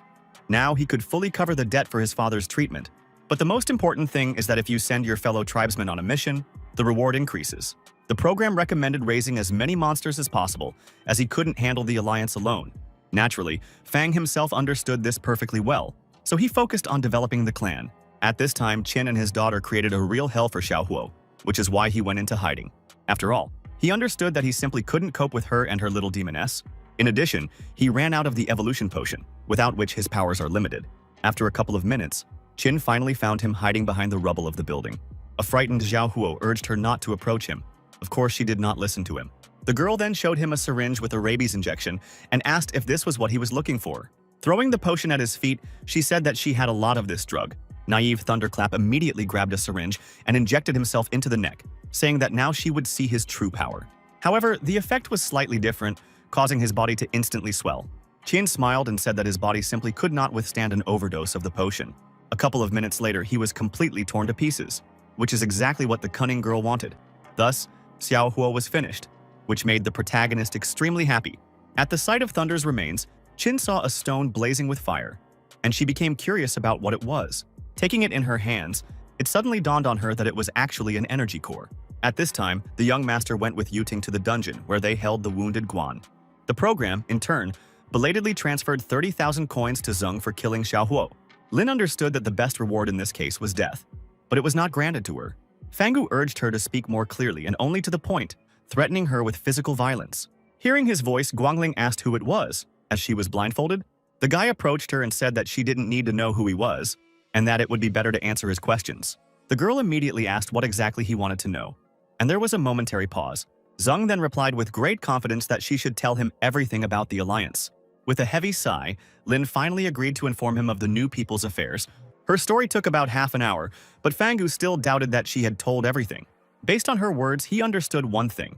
Now he could fully cover the debt for his father's treatment. But the most important thing is that if you send your fellow tribesmen on a mission, the reward increases. The program recommended raising as many monsters as possible, as he couldn't handle the alliance alone. Naturally, Fang himself understood this perfectly well, so he focused on developing the clan. At this time, Qin and his daughter created a real hell for Xiaohuo, which is why he went into hiding. After all, he understood that he simply couldn't cope with her and her little demoness. In addition, he ran out of the evolution potion, without which his powers are limited. After a couple of minutes, Qin finally found him hiding behind the rubble of the building. A frightened Xiaohuo urged her not to approach him. Of course, she did not listen to him. The girl then showed him a syringe with a rabies injection and asked if this was what he was looking for. Throwing the potion at his feet, she said that she had a lot of this drug. Naive Thunderclap immediately grabbed a syringe and injected himself into the neck, saying that now she would see his true power. However, the effect was slightly different, causing his body to instantly swell. Qin smiled and said that his body simply could not withstand an overdose of the potion. A couple of minutes later, he was completely torn to pieces, which is exactly what the cunning girl wanted. Thus, Xiaohuo was finished, which made the protagonist extremely happy. At the sight of Thunder's remains, Qin saw a stone blazing with fire, and she became curious about what it was. Taking it in her hands, it suddenly dawned on her that it was actually an energy core. At this time, the young master went with Yuting to the dungeon where they held the wounded Guan. The program, in turn, belatedly transferred 30,000 coins to Zeng for killing Xiaohuo. Lin understood that the best reward in this case was death, but it was not granted to her. Fangu urged her to speak more clearly and only to the point, threatening her with physical violence. Hearing his voice, Guangling asked who it was. As she was blindfolded, the guy approached her and said that she didn't need to know who he was, and that it would be better to answer his questions. The girl immediately asked what exactly he wanted to know, and there was a momentary pause. Zeng then replied with great confidence that she should tell him everything about the alliance. With a heavy sigh, Lin finally agreed to inform him of the new people's affairs. Her story took about half an hour, but Fangu still doubted that she had told everything. Based on her words, he understood one thing.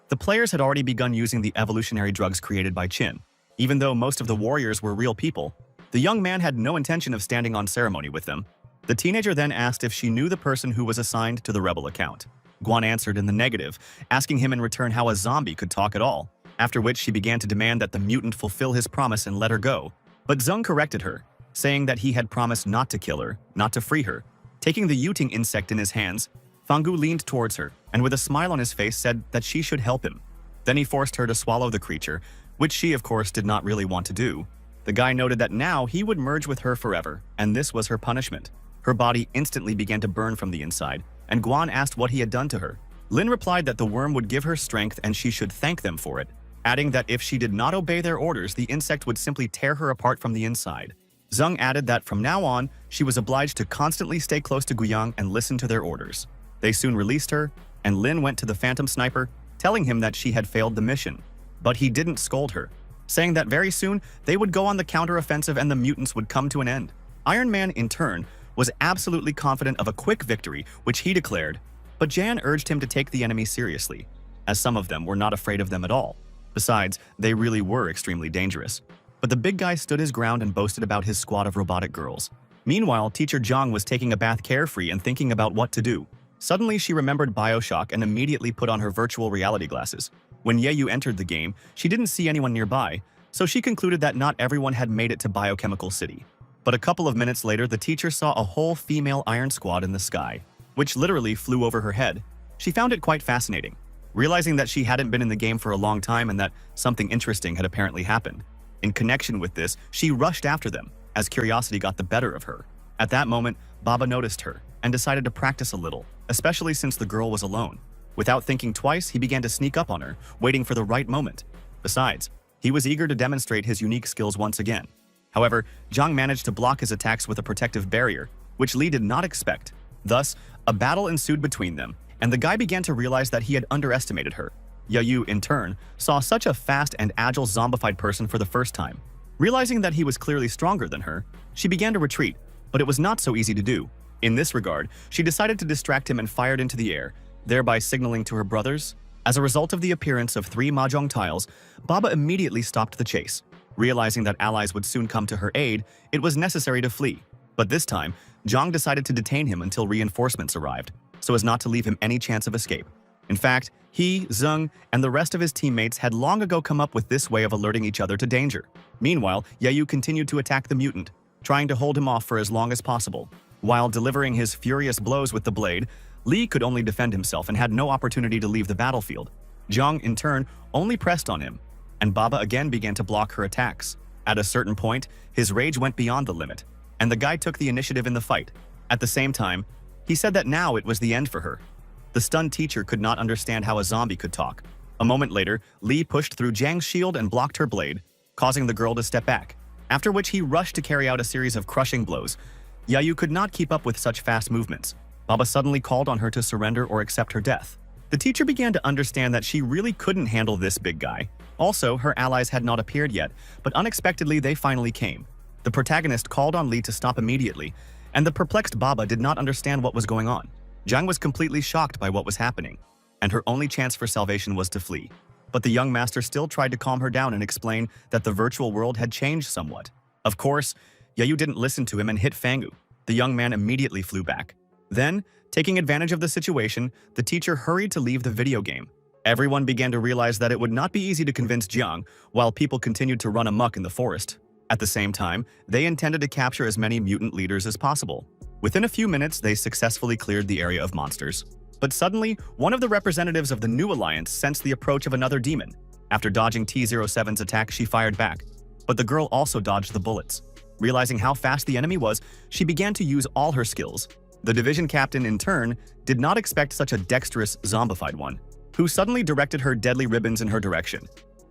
The players had already begun using the evolutionary drugs created by Qin. Even though most of the warriors were real people, the young man had no intention of standing on ceremony with them. The teenager then asked if she knew the person who was assigned to the rebel account. Guan answered in the negative, asking him in return how a zombie could talk at all, after which she began to demand that the mutant fulfill his promise and let her go. But Zeng corrected her, saying that he had promised not to kill her, not to free her. Taking the Yuting insect in his hands, Fangu leaned towards her and with a smile on his face said that she should help him. Then he forced her to swallow the creature, which she of course did not really want to do. The guy noted that now he would merge with her forever, and this was her punishment. Her body instantly began to burn from the inside, and Guan asked what he had done to her. Lin replied that the worm would give her strength and she should thank them for it, adding that if she did not obey their orders, the insect would simply tear her apart from the inside. Zeng added that from now on, she was obliged to constantly stay close to Guyang and listen to their orders. They soon released her, and Lin went to the Phantom Sniper, telling him that she had failed the mission. But he didn't scold her, saying that very soon they would go on the counter-offensive and the mutants would come to an end. Iron Man, in turn, was absolutely confident of a quick victory, which he declared, but Jan urged him to take the enemy seriously, as some of them were not afraid of them at all. Besides, they really were extremely dangerous. But the big guy stood his ground and boasted about his squad of robotic girls. Meanwhile, Teacher Zhang was taking a bath carefree and thinking about what to do. Suddenly, she remembered Bioshock and immediately put on her virtual reality glasses. When Yeyu entered the game, she didn't see anyone nearby, so she concluded that not everyone had made it to Biochemical City. But a couple of minutes later, the teacher saw a whole female iron squad in the sky, which literally flew over her head. She found it quite fascinating, realizing that she hadn't been in the game for a long time and that something interesting had apparently happened. In connection with this, she rushed after them, as curiosity got the better of her. At that moment, Baba noticed her and decided to practice a little, especially since the girl was alone. Without thinking twice, he began to sneak up on her, waiting for the right moment. Besides, he was eager to demonstrate his unique skills once again. However, Zhang managed to block his attacks with a protective barrier, which Li did not expect. Thus, a battle ensued between them, and the guy began to realize that he had underestimated her. Yeyu, in turn, saw such a fast and agile zombified person for the first time. Realizing that he was clearly stronger than her, she began to retreat, but it was not so easy to do. In this regard, she decided to distract him and fired into the air, thereby signaling to her brothers. As a result of the appearance of 3 mahjong tiles, Baba immediately stopped the chase. Realizing that allies would soon come to her aid, it was necessary to flee. But this time, Zhang decided to detain him until reinforcements arrived, so as not to leave him any chance of escape. In fact, he, Zheng, and the rest of his teammates had long ago come up with this way of alerting each other to danger. Meanwhile, Yeyu continued to attack the mutant, trying to hold him off for as long as possible. While delivering his furious blows with the blade, Li could only defend himself and had no opportunity to leave the battlefield. Zhang, in turn, only pressed on him, and Baba again began to block her attacks. At a certain point, his rage went beyond the limit, and the guy took the initiative in the fight. At the same time, he said that now it was the end for her. The stunned teacher could not understand how a zombie could talk. A moment later, Li pushed through Zhang's shield and blocked her blade, causing the girl to step back, after which he rushed to carry out a series of crushing blows. Yeyu could not keep up with such fast movements. Baba suddenly called on her to surrender or accept her death. The teacher began to understand that she really couldn't handle this big guy. Also, her allies had not appeared yet, but unexpectedly they finally came. The protagonist called on Li to stop immediately, and the perplexed Baba did not understand what was going on. Zhang was completely shocked by what was happening, and her only chance for salvation was to flee. But the young master still tried to calm her down and explain that the virtual world had changed somewhat. Of course, Yeyu didn't listen to him and hit Fangu. The young man immediately flew back. Then, taking advantage of the situation, the teacher hurried to leave the video game. Everyone began to realize that it would not be easy to convince Jiang, while people continued to run amok in the forest. At the same time, they intended to capture as many mutant leaders as possible. Within a few minutes, they successfully cleared the area of monsters. But suddenly, one of the representatives of the new alliance sensed the approach of another demon. After dodging T-07's attack, she fired back. But the girl also dodged the bullets. Realizing how fast the enemy was, she began to use all her skills. The division captain, in turn, did not expect such a dexterous, zombified one, who suddenly directed her deadly ribbons in her direction.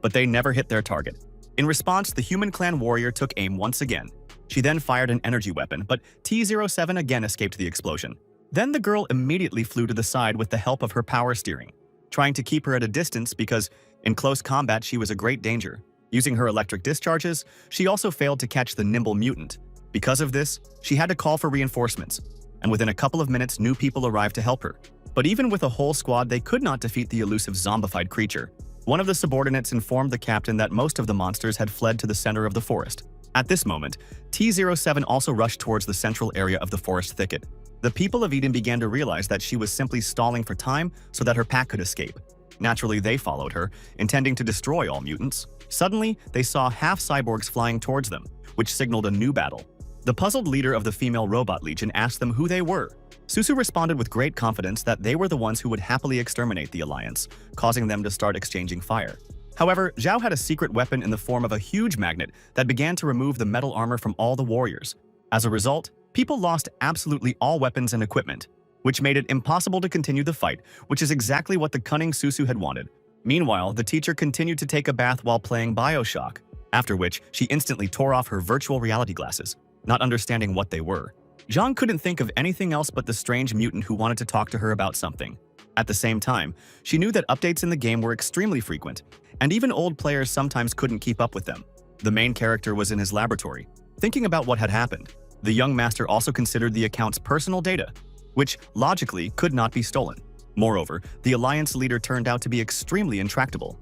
But they never hit their target. In response, the human clan warrior took aim once again. She then fired an energy weapon, but T-07 again escaped the explosion. Then the girl immediately flew to the side with the help of her power steering, trying to keep her at a distance because, in close combat, she was a great danger. Using her electric discharges, she also failed to catch the nimble mutant. Because of this, she had to call for reinforcements, and within a couple of minutes, new people arrived to help her. But even with a whole squad, they could not defeat the elusive zombified creature. One of the subordinates informed the captain that most of the monsters had fled to the center of the forest. At this moment, T-07 also rushed towards the central area of the forest thicket. The people of Eden began to realize that she was simply stalling for time so that her pack could escape. Naturally, they followed her, intending to destroy all mutants. Suddenly, they saw half-cyborgs flying towards them, which signaled a new battle. The puzzled leader of the female robot legion asked them who they were. Susu responded with great confidence that they were the ones who would happily exterminate the Alliance, causing them to start exchanging fire. However, Zhao had a secret weapon in the form of a huge magnet that began to remove the metal armor from all the warriors. As a result, people lost absolutely all weapons and equipment, which made it impossible to continue the fight, which is exactly what the cunning Susu had wanted. Meanwhile, the teacher continued to take a bath while playing BioShock, after which she instantly tore off her virtual reality glasses, not understanding what they were. Zhang couldn't think of anything else but the strange mutant who wanted to talk to her about something. At the same time, she knew that updates in the game were extremely frequent, and even old players sometimes couldn't keep up with them. The main character was in his laboratory, thinking about what had happened. The young master also considered the account's personal data, which logically could not be stolen. Moreover, the Alliance leader turned out to be extremely intractable.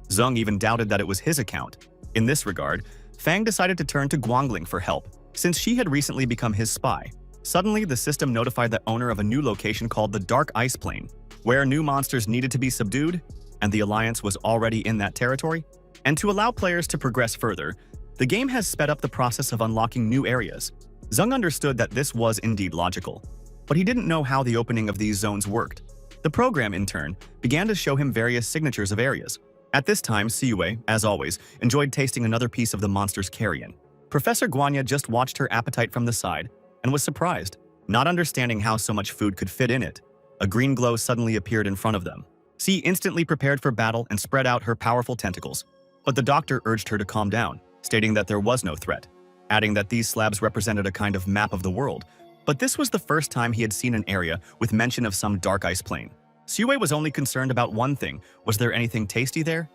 Zheng even doubted that it was his account. In this regard, Fang decided to turn to Guangling for help, since she had recently become his spy. Suddenly, the system notified the owner of a new location called the Dark Ice Plain, where new monsters needed to be subdued, and the Alliance was already in that territory. And to allow players to progress further, the game has sped up the process of unlocking new areas. Zung understood that this was indeed logical, but he didn't know how the opening of these zones worked. The program, in turn, began to show him various signatures of areas. At this time, Siyue, as always, enjoyed tasting another piece of the monster's carrion. Professor Guanya just watched her appetite from the side and was surprised, not understanding how so much food could fit in it. A green glow suddenly appeared in front of them. C instantly prepared for battle and spread out her powerful tentacles. But the doctor urged her to calm down, stating that there was no threat, adding that these slabs represented a kind of map of the world. But this was the first time he had seen an area with mention of some dark ice plain. Siyue was only concerned about one thing: was there anything tasty there?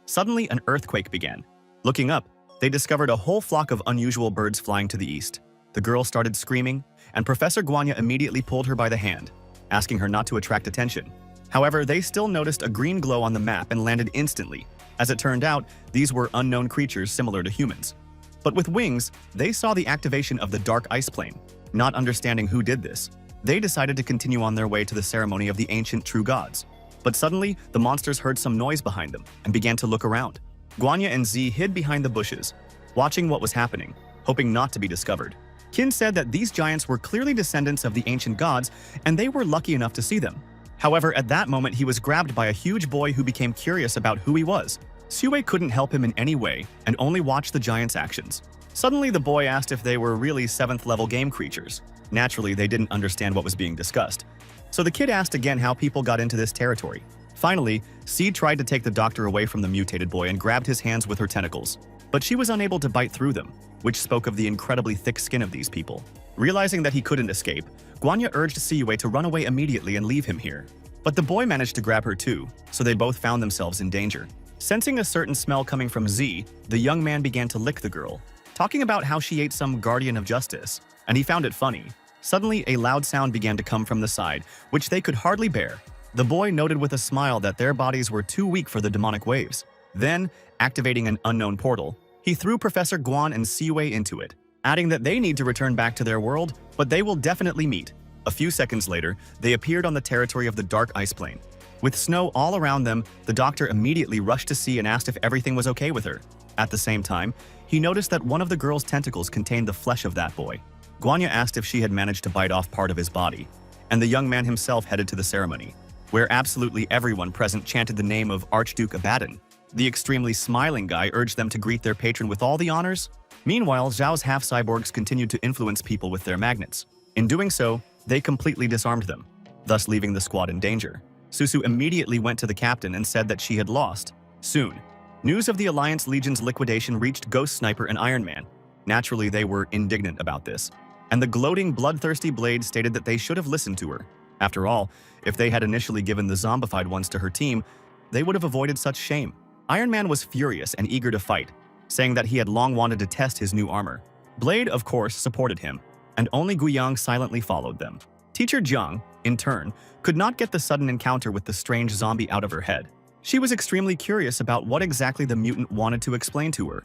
Suddenly, an earthquake began. Looking up, they discovered a whole flock of unusual birds flying to the east. The girl started screaming, and Professor Guanya immediately pulled her by the hand, asking her not to attract attention. However, they still noticed a green glow on the map and landed instantly. As it turned out, these were unknown creatures similar to humans. But with wings, they saw the activation of the dark ice plain. Not understanding who did this, they decided to continue on their way to the ceremony of the ancient true gods. But suddenly, the monsters heard some noise behind them and began to look around. Guanya and Z hid behind the bushes, watching what was happening, hoping not to be discovered. Qin said that these giants were clearly descendants of the ancient gods, and they were lucky enough to see them. However, at that moment, he was grabbed by a huge boy who became curious about who he was. Siyue couldn't help him in any way and only watched the giants' actions. Suddenly, the boy asked if they were really 7th-level game creatures. Naturally, they didn't understand what was being discussed. So the kid asked again how people got into this territory. Finally, C tried to take the doctor away from the mutated boy and grabbed his hands with her tentacles. But she was unable to bite through them, which spoke of the incredibly thick skin of these people. Realizing that he couldn't escape, Guanya urged Siyue to run away immediately and leave him here. But the boy managed to grab her too, so they both found themselves in danger. Sensing a certain smell coming from Z, the young man began to lick the girl, talking about how she ate some guardian of justice, and he found it funny. Suddenly, a loud sound began to come from the side, which they could hardly bear. The boy noted with a smile that their bodies were too weak for the demonic waves. Then, activating an unknown portal, he threw Professor Guan and Siyue into it, adding that they need to return back to their world, but they will definitely meet. A few seconds later, they appeared on the territory of the dark ice plain. With snow all around them, the doctor immediately rushed to see and asked if everything was okay with her. At the same time, he noticed that one of the girl's tentacles contained the flesh of that boy. Guanya asked if she had managed to bite off part of his body, and the young man himself headed to the ceremony, where absolutely everyone present chanted the name of Archduke Abaddon. The extremely smiling guy urged them to greet their patron with all the honors. Meanwhile, Zhao's half-cyborgs continued to influence people with their magnets. In doing so, they completely disarmed them, thus leaving the squad in danger. Susu immediately went to the captain and said that she had lost. Soon, news of the Alliance Legion's liquidation reached Ghost Sniper and Iron Man. Naturally, they were indignant about this, and the gloating, bloodthirsty Blade stated that they should have listened to her. After all, if they had initially given the zombified ones to her team, they would have avoided such shame. Iron Man was furious and eager to fight, saying that he had long wanted to test his new armor. Blade, of course, supported him, and only Guiyang silently followed them. Teacher Jiang, in turn, could not get the sudden encounter with the strange zombie out of her head. She was extremely curious about what exactly the mutant wanted to explain to her,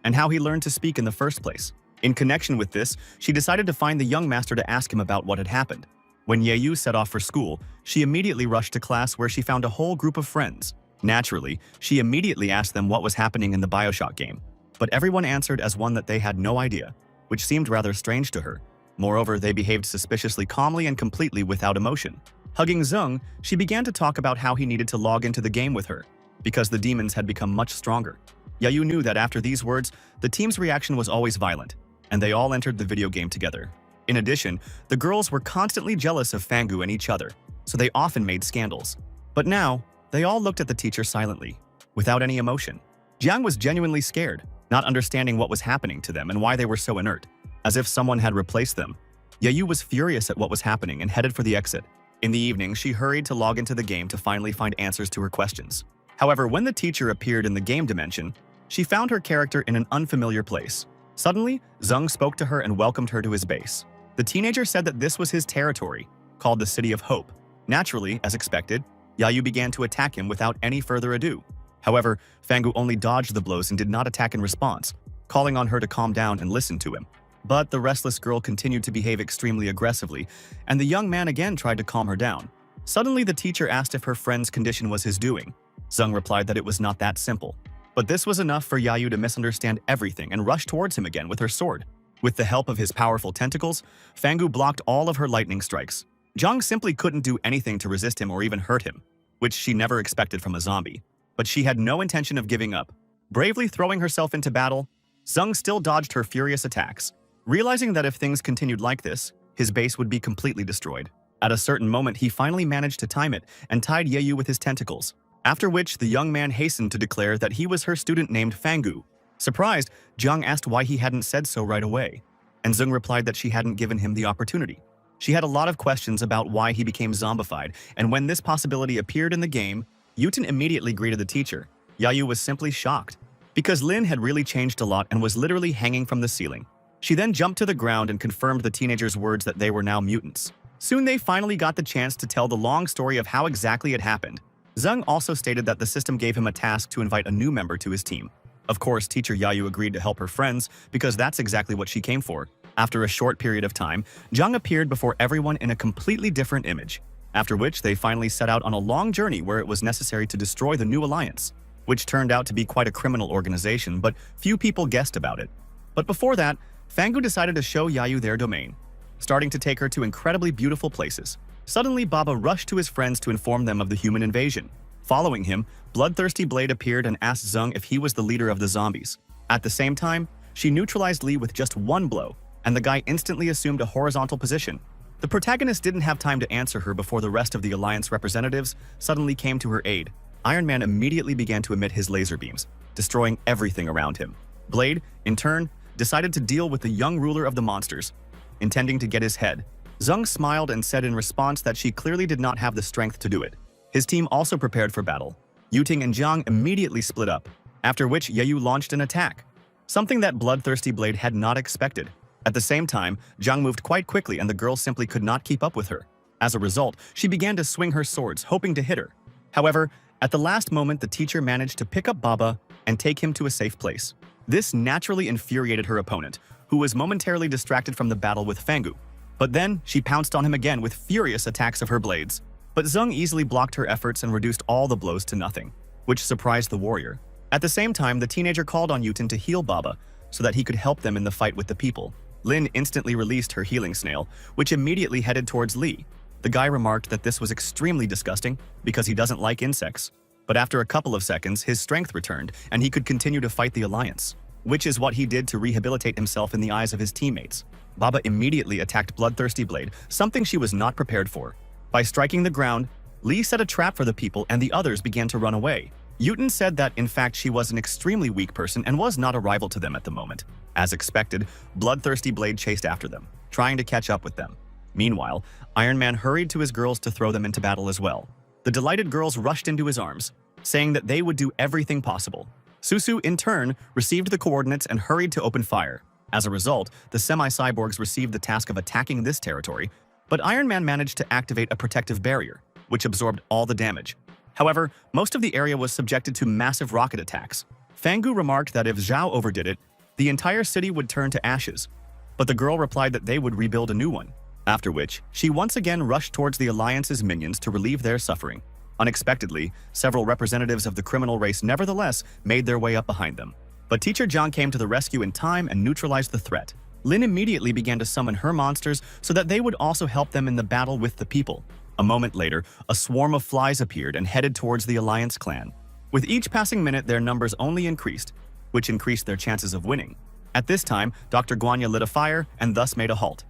and how he learned to speak in the first place. In connection with this, she decided to find the young master to ask him about what had happened. When Yeyu set off for school, she immediately rushed to class where she found a whole group of friends. Naturally, she immediately asked them what was happening in the Bioshock game, but everyone answered as one that they had no idea, which seemed rather strange to her. Moreover, they behaved suspiciously calmly and completely without emotion. Hugging Zung, she began to talk about how he needed to log into the game with her, because the demons had become much stronger. Yeyu knew that after these words, the team's reaction was always violent, and they all entered the video game together. In addition, the girls were constantly jealous of Fangu and each other, so they often made scandals. But now, they all looked at the teacher silently, without any emotion. Jiang was genuinely scared, not understanding what was happening to them and why they were so inert, as if someone had replaced them. Yeyu was furious at what was happening and headed for the exit. In the evening, she hurried to log into the game to finally find answers to her questions. However, when the teacher appeared in the game dimension, she found her character in an unfamiliar place. Suddenly, Zung spoke to her and welcomed her to his base. The teenager said that this was his territory, called the City of Hope. Naturally, as expected, Yeyu began to attack him without any further ado. However, Fangu only dodged the blows and did not attack in response, calling on her to calm down and listen to him. But the restless girl continued to behave extremely aggressively, and the young man again tried to calm her down. Suddenly, the teacher asked if her friend's condition was his doing. Zeng replied that it was not that simple. But this was enough for Yayu to misunderstand everything and rush towards him again with her sword. With the help of his powerful tentacles, Fangu blocked all of her lightning strikes. Zhang simply couldn't do anything to resist him or even hurt him, which she never expected from a zombie. But she had no intention of giving up. Bravely throwing herself into battle, Zeng still dodged her furious attacks, realizing that if things continued like this, his base would be completely destroyed. At a certain moment, he finally managed to time it and tied Yayu with his tentacles, after which the young man hastened to declare that he was her student named Fangu. Surprised, Zhang asked why he hadn't said so right away, and Zeng replied that she hadn't given him the opportunity. She had a lot of questions about why he became zombified, and when this possibility appeared in the game, Yuten immediately greeted the teacher. Yayu was simply shocked, because Lin had really changed a lot and was literally hanging from the ceiling. She then jumped to the ground and confirmed the teenager's words that they were now mutants. Soon they finally got the chance to tell the long story of how exactly it happened. Zeng also stated that the system gave him a task to invite a new member to his team. Of course, teacher Yayu agreed to help her friends because that's exactly what she came for. After a short period of time, Zhang appeared before everyone in a completely different image, after which they finally set out on a long journey where it was necessary to destroy the new alliance, which turned out to be quite a criminal organization, but few people guessed about it. But before that, Fangu decided to show Yayu their domain, starting to take her to incredibly beautiful places. Suddenly, Baba rushed to his friends to inform them of the human invasion. Following him, Bloodthirsty Blade appeared and asked Zeng if he was the leader of the zombies. At the same time, she neutralized Li with just one blow, and the guy instantly assumed a horizontal position. The protagonist didn't have time to answer her before the rest of the Alliance representatives suddenly came to her aid. Iron Man immediately began to emit his laser beams, destroying everything around him. Blade, in turn, decided to deal with the young ruler of the monsters, intending to get his head. Zeng smiled and said in response that she clearly did not have the strength to do it. His team also prepared for battle. Yuting and Zhang immediately split up, after which Yayu launched an attack, something that Bloodthirsty Blade had not expected. At the same time, Zhang moved quite quickly and the girl simply could not keep up with her. As a result, she began to swing her swords, hoping to hit her. However, at the last moment, the teacher managed to pick up Baba and take him to a safe place. This naturally infuriated her opponent, who was momentarily distracted from the battle with Fangu. But then, she pounced on him again with furious attacks of her blades. But Zeng easily blocked her efforts and reduced all the blows to nothing, which surprised the warrior. At the same time, the teenager called on Yuten to heal Baba so that he could help them in the fight with the people. Lin instantly released her healing snail, which immediately headed towards Li. The guy remarked that this was extremely disgusting because he doesn't like insects. But after a couple of seconds, his strength returned and he could continue to fight the Alliance, which is what he did to rehabilitate himself in the eyes of his teammates. Baba immediately attacked Bloodthirsty Blade, something she was not prepared for. By striking the ground, Li set a trap for the people and the others began to run away. Yuten said that in fact she was an extremely weak person and was not a rival to them at the moment. As expected, Bloodthirsty Blade chased after them, trying to catch up with them. Meanwhile, Iron Man hurried to his girls to throw them into battle as well. The delighted girls rushed into his arms, saying that they would do everything possible. Susu, in turn, received the coordinates and hurried to open fire. As a result, the semi-cyborgs received the task of attacking this territory, but Iron Man managed to activate a protective barrier, which absorbed all the damage. However, most of the area was subjected to massive rocket attacks. Fangu remarked that if Zhao overdid it, the entire city would turn to ashes, but the girl replied that they would rebuild a new one. After which, she once again rushed towards the Alliance's minions to relieve their suffering. Unexpectedly, several representatives of the criminal race nevertheless made their way up behind them. But Teacher Zhang came to the rescue in time and neutralized the threat. Lin immediately began to summon her monsters so that they would also help them in the battle with the people. A moment later, a swarm of flies appeared and headed towards the Alliance clan. With each passing minute, their numbers only increased, which increased their chances of winning. At this time, Dr. Guanya lit a fire and thus made a halt.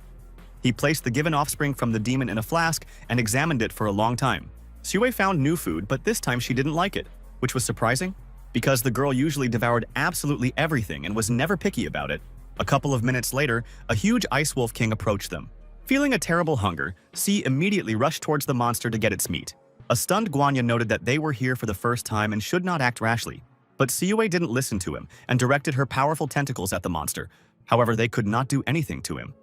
He placed the given offspring from the demon in a flask and examined it for a long time. Sue found new food, but this time she didn't like it, which was surprising, because the girl usually devoured absolutely everything and was never picky about it. A couple of minutes later, a huge ice wolf king approached them. Feeling a terrible hunger, C immediately rushed towards the monster to get its meat. A stunned Guanya noted that they were here for the first time and should not act rashly. But Sue didn't listen to him and directed her powerful tentacles at the monster. However, they could not do anything to him.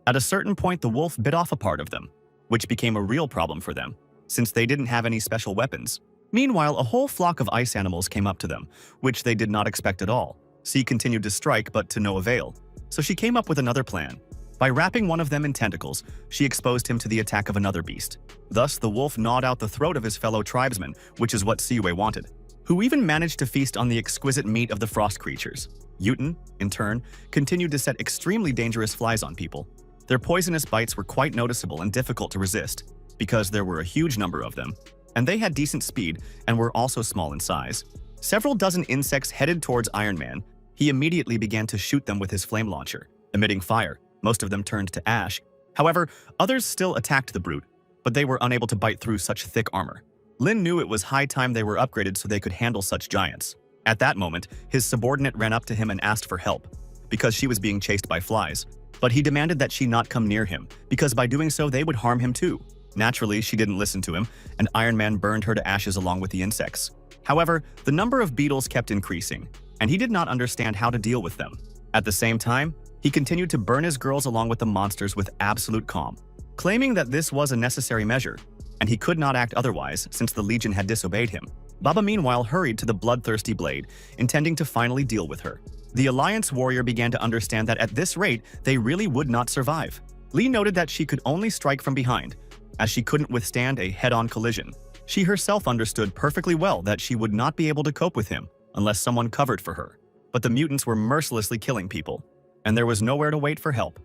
At a certain point, the wolf bit off a part of them, which became a real problem for them, since they didn't have any special weapons. Meanwhile, a whole flock of ice animals came up to them, which they did not expect at all. C continued to strike, but to no avail. So she came up with another plan. By wrapping one of them in tentacles, she exposed him to the attack of another beast. Thus, the wolf gnawed out the throat of his fellow tribesman, which is what Siwei wanted. who even managed to feast on the exquisite meat of the frost creatures. Yuten, in turn, continued to set extremely dangerous flies on people. Their poisonous bites were quite noticeable and difficult to resist, because there were a huge number of them, and they had decent speed and were also small in size. Several dozen insects headed towards Iron Man. He immediately began to shoot them with his flame launcher, emitting fire. Most of them turned to ash. However, others still attacked the brute, but they were unable to bite through such thick armor. Lin knew it was high time they were upgraded so they could handle such giants. At that moment, his subordinate ran up to him and asked for help, because she was being chased by flies. But he demanded that she not come near him, because by doing so they would harm him too. Naturally, she didn't listen to him, and Iron Man burned her to ashes along with the insects. However, the number of beetles kept increasing, and he did not understand how to deal with them. At the same time, he continued to burn his girls along with the monsters with absolute calm, claiming that this was a necessary measure, and he could not act otherwise since the Legion had disobeyed him. Baba meanwhile hurried to the bloodthirsty blade, intending to finally deal with her. The Alliance warrior began to understand that at this rate, they really would not survive. Lee noted that she could only strike from behind, as she couldn't withstand a head-on collision. She herself understood perfectly well that she would not be able to cope with him unless someone covered for her. But the mutants were mercilessly killing people, and there was nowhere to wait for help.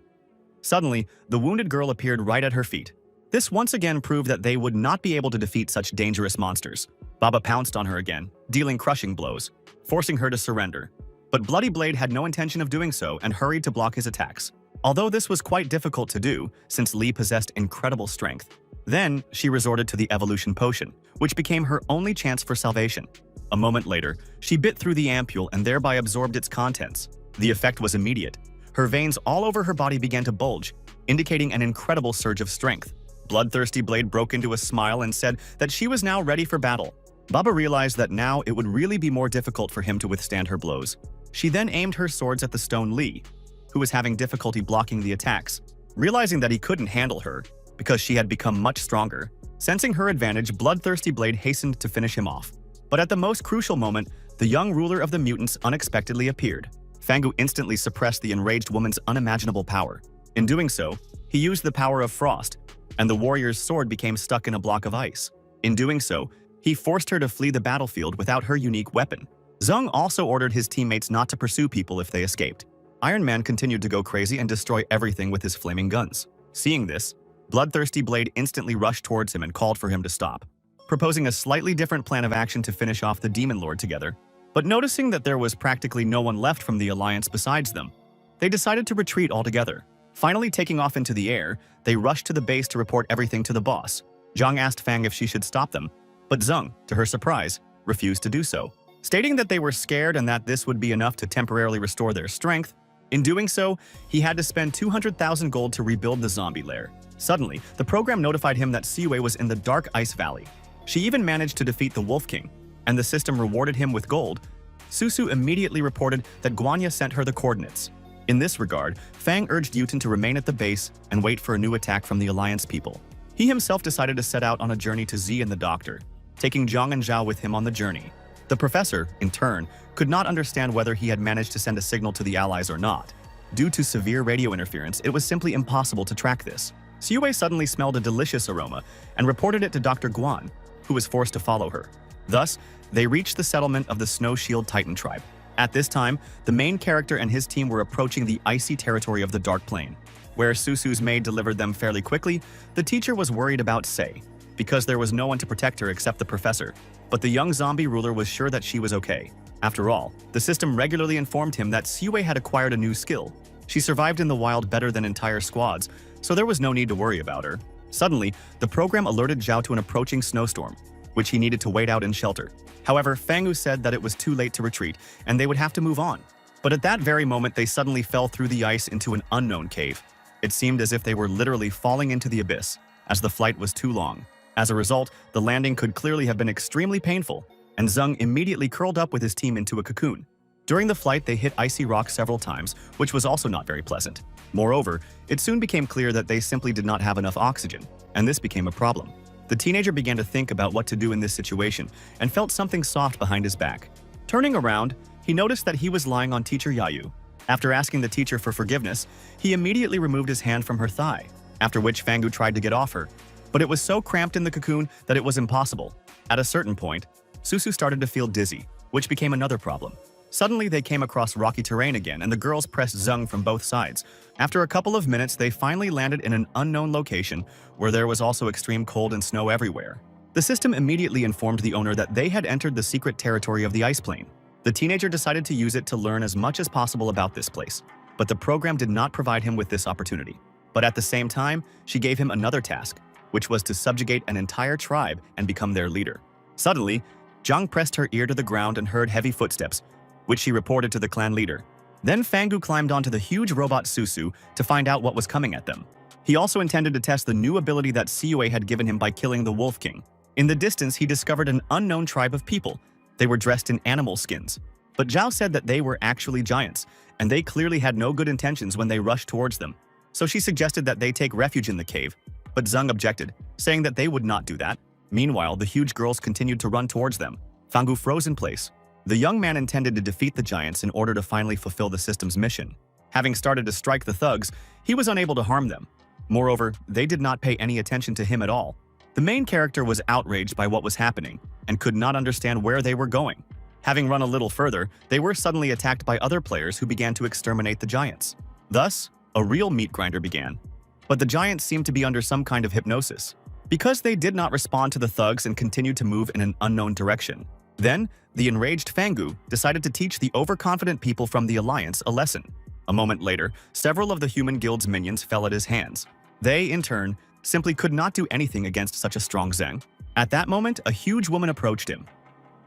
Suddenly, the wounded girl appeared right at her feet. This once again proved that they would not be able to defeat such dangerous monsters. Baba pounced on her again, dealing crushing blows, forcing her to surrender. But Bloody Blade had no intention of doing so and hurried to block his attacks. Although this was quite difficult to do, since Lee possessed incredible strength. Then, she resorted to the evolution potion, which became her only chance for salvation. A moment later, she bit through the ampule and thereby absorbed its contents. The effect was immediate. Her veins all over her body began to bulge, indicating an incredible surge of strength. Bloodthirsty Blade broke into a smile and said that she was now ready for battle. Baba realized that now it would really be more difficult for him to withstand her blows. She then aimed her swords at the stone Lee, who was having difficulty blocking the attacks. Realizing that he couldn't handle her, because she had become much stronger, sensing her advantage, Bloodthirsty Blade hastened to finish him off. But at the most crucial moment, the young ruler of the mutants unexpectedly appeared. Fangu instantly suppressed the enraged woman's unimaginable power. In doing so, he used the power of frost, and the warrior's sword became stuck in a block of ice. In doing so, he forced her to flee the battlefield without her unique weapon. Zung also ordered his teammates not to pursue people if they escaped. Iron Man continued to go crazy and destroy everything with his flaming guns. Seeing this, Bloodthirsty Blade instantly rushed towards him and called for him to stop, proposing a slightly different plan of action to finish off the Demon Lord together. But noticing that there was practically no one left from the Alliance besides them, they decided to retreat altogether. Finally taking off into the air, they rushed to the base to report everything to the boss. Zhang asked Fang if she should stop them, but Zung, to her surprise, refused to do so, stating that they were scared and that this would be enough to temporarily restore their strength. In doing so, he had to spend 200,000 gold to rebuild the zombie lair. Suddenly, the program notified him that Siwei was in the Dark Ice Valley. She even managed to defeat the Wolf King, and the system rewarded him with gold. Susu immediately reported that Guanya sent her the coordinates. In this regard, Fang urged Yuten to remain at the base and wait for a new attack from the Alliance people. He himself decided to set out on a journey to Z and the Doctor, taking Zhang and Zhao with him on the journey. The professor, in turn, could not understand whether he had managed to send a signal to the Allies or not. Due to severe radio interference, it was simply impossible to track this. Siwei suddenly smelled a delicious aroma and reported it to Dr. Guan, who was forced to follow her. Thus, they reached the settlement of the Snow Shield Titan tribe. At this time, the main character and his team were approaching the icy territory of the Dark Plane. Where Susu's maid delivered them fairly quickly, the teacher was worried about Sei, because there was no one to protect her except the professor. But the young zombie ruler was sure that she was okay. After all, the system regularly informed him that Siwei had acquired a new skill. She survived in the wild better than entire squads, so there was no need to worry about her. Suddenly, the program alerted Zhao to an approaching snowstorm, which he needed to wait out in shelter. However, Fangu said that it was too late to retreat, and they would have to move on. But at that very moment, they suddenly fell through the ice into an unknown cave. It seemed as if they were literally falling into the abyss, as the flight was too long. As a result, the landing could clearly have been extremely painful, and Zung immediately curled up with his team into a cocoon. During the flight, they hit icy rock several times, which was also not very pleasant. Moreover, it soon became clear that they simply did not have enough oxygen, and this became a problem. The teenager began to think about what to do in this situation and felt something soft behind his back. Turning around, he noticed that he was lying on Teacher Yayu. After asking the teacher for forgiveness, he immediately removed his hand from her thigh, after which Fangu tried to get off her. But it was so cramped in the cocoon that it was impossible. At a certain point, Susu started to feel dizzy, which became another problem. Suddenly, they came across rocky terrain again, and the girls pressed Zeng from both sides. After a couple of minutes, they finally landed in an unknown location where there was also extreme cold and snow everywhere. The system immediately informed the owner that they had entered the secret territory of the ice plane. The teenager decided to use it to learn as much as possible about this place, but the program did not provide him with this opportunity. But at the same time, she gave him another task, which was to subjugate an entire tribe and become their leader. Suddenly, Zhang pressed her ear to the ground and heard heavy footsteps, which she reported to the clan leader. Then Fangu climbed onto the huge robot Susu to find out what was coming at them. He also intended to test the new ability that Siyue had given him by killing the Wolf King. In the distance, he discovered an unknown tribe of people. They were dressed in animal skins. But Zhao said that they were actually giants, and they clearly had no good intentions when they rushed towards them. So she suggested that they take refuge in the cave, but Zeng objected, saying that they would not do that. Meanwhile, the huge girls continued to run towards them. Fangu froze in place. The young man intended to defeat the giants in order to finally fulfill the system's mission. Having started to strike the thugs, he was unable to harm them. Moreover, they did not pay any attention to him at all. The main character was outraged by what was happening and could not understand where they were going. Having run a little further, they were suddenly attacked by other players who began to exterminate the giants. Thus, a real meat grinder began. But the giants seemed to be under some kind of hypnosis, because they did not respond to the thugs and continued to move in an unknown direction. Then, the enraged Fangu decided to teach the overconfident people from the Alliance a lesson. A moment later, several of the human guild's minions fell at his hands. They, in turn, simply could not do anything against such a strong Zeng. At that moment, a huge woman approached him.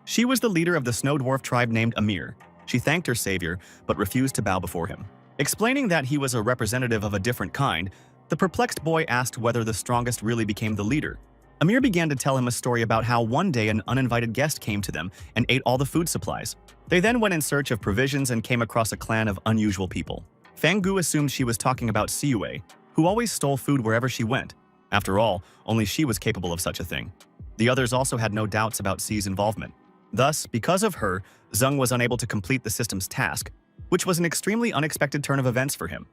She was the leader of the Snow Dwarf tribe named Amir. She thanked her savior, but refused to bow before him. Explaining that he was a representative of a different kind, the perplexed boy asked whether the strongest really became the leader. Amir began to tell him a story about how one day an uninvited guest came to them and ate all the food supplies. They then went in search of provisions and came across a clan of unusual people. Fangu assumed she was talking about Siyue, who always stole food wherever she went. After all, only she was capable of such a thing. The others also had no doubts about C's involvement. Thus, because of her, Zeng was unable to complete the system's task, which was an extremely unexpected turn of events for him.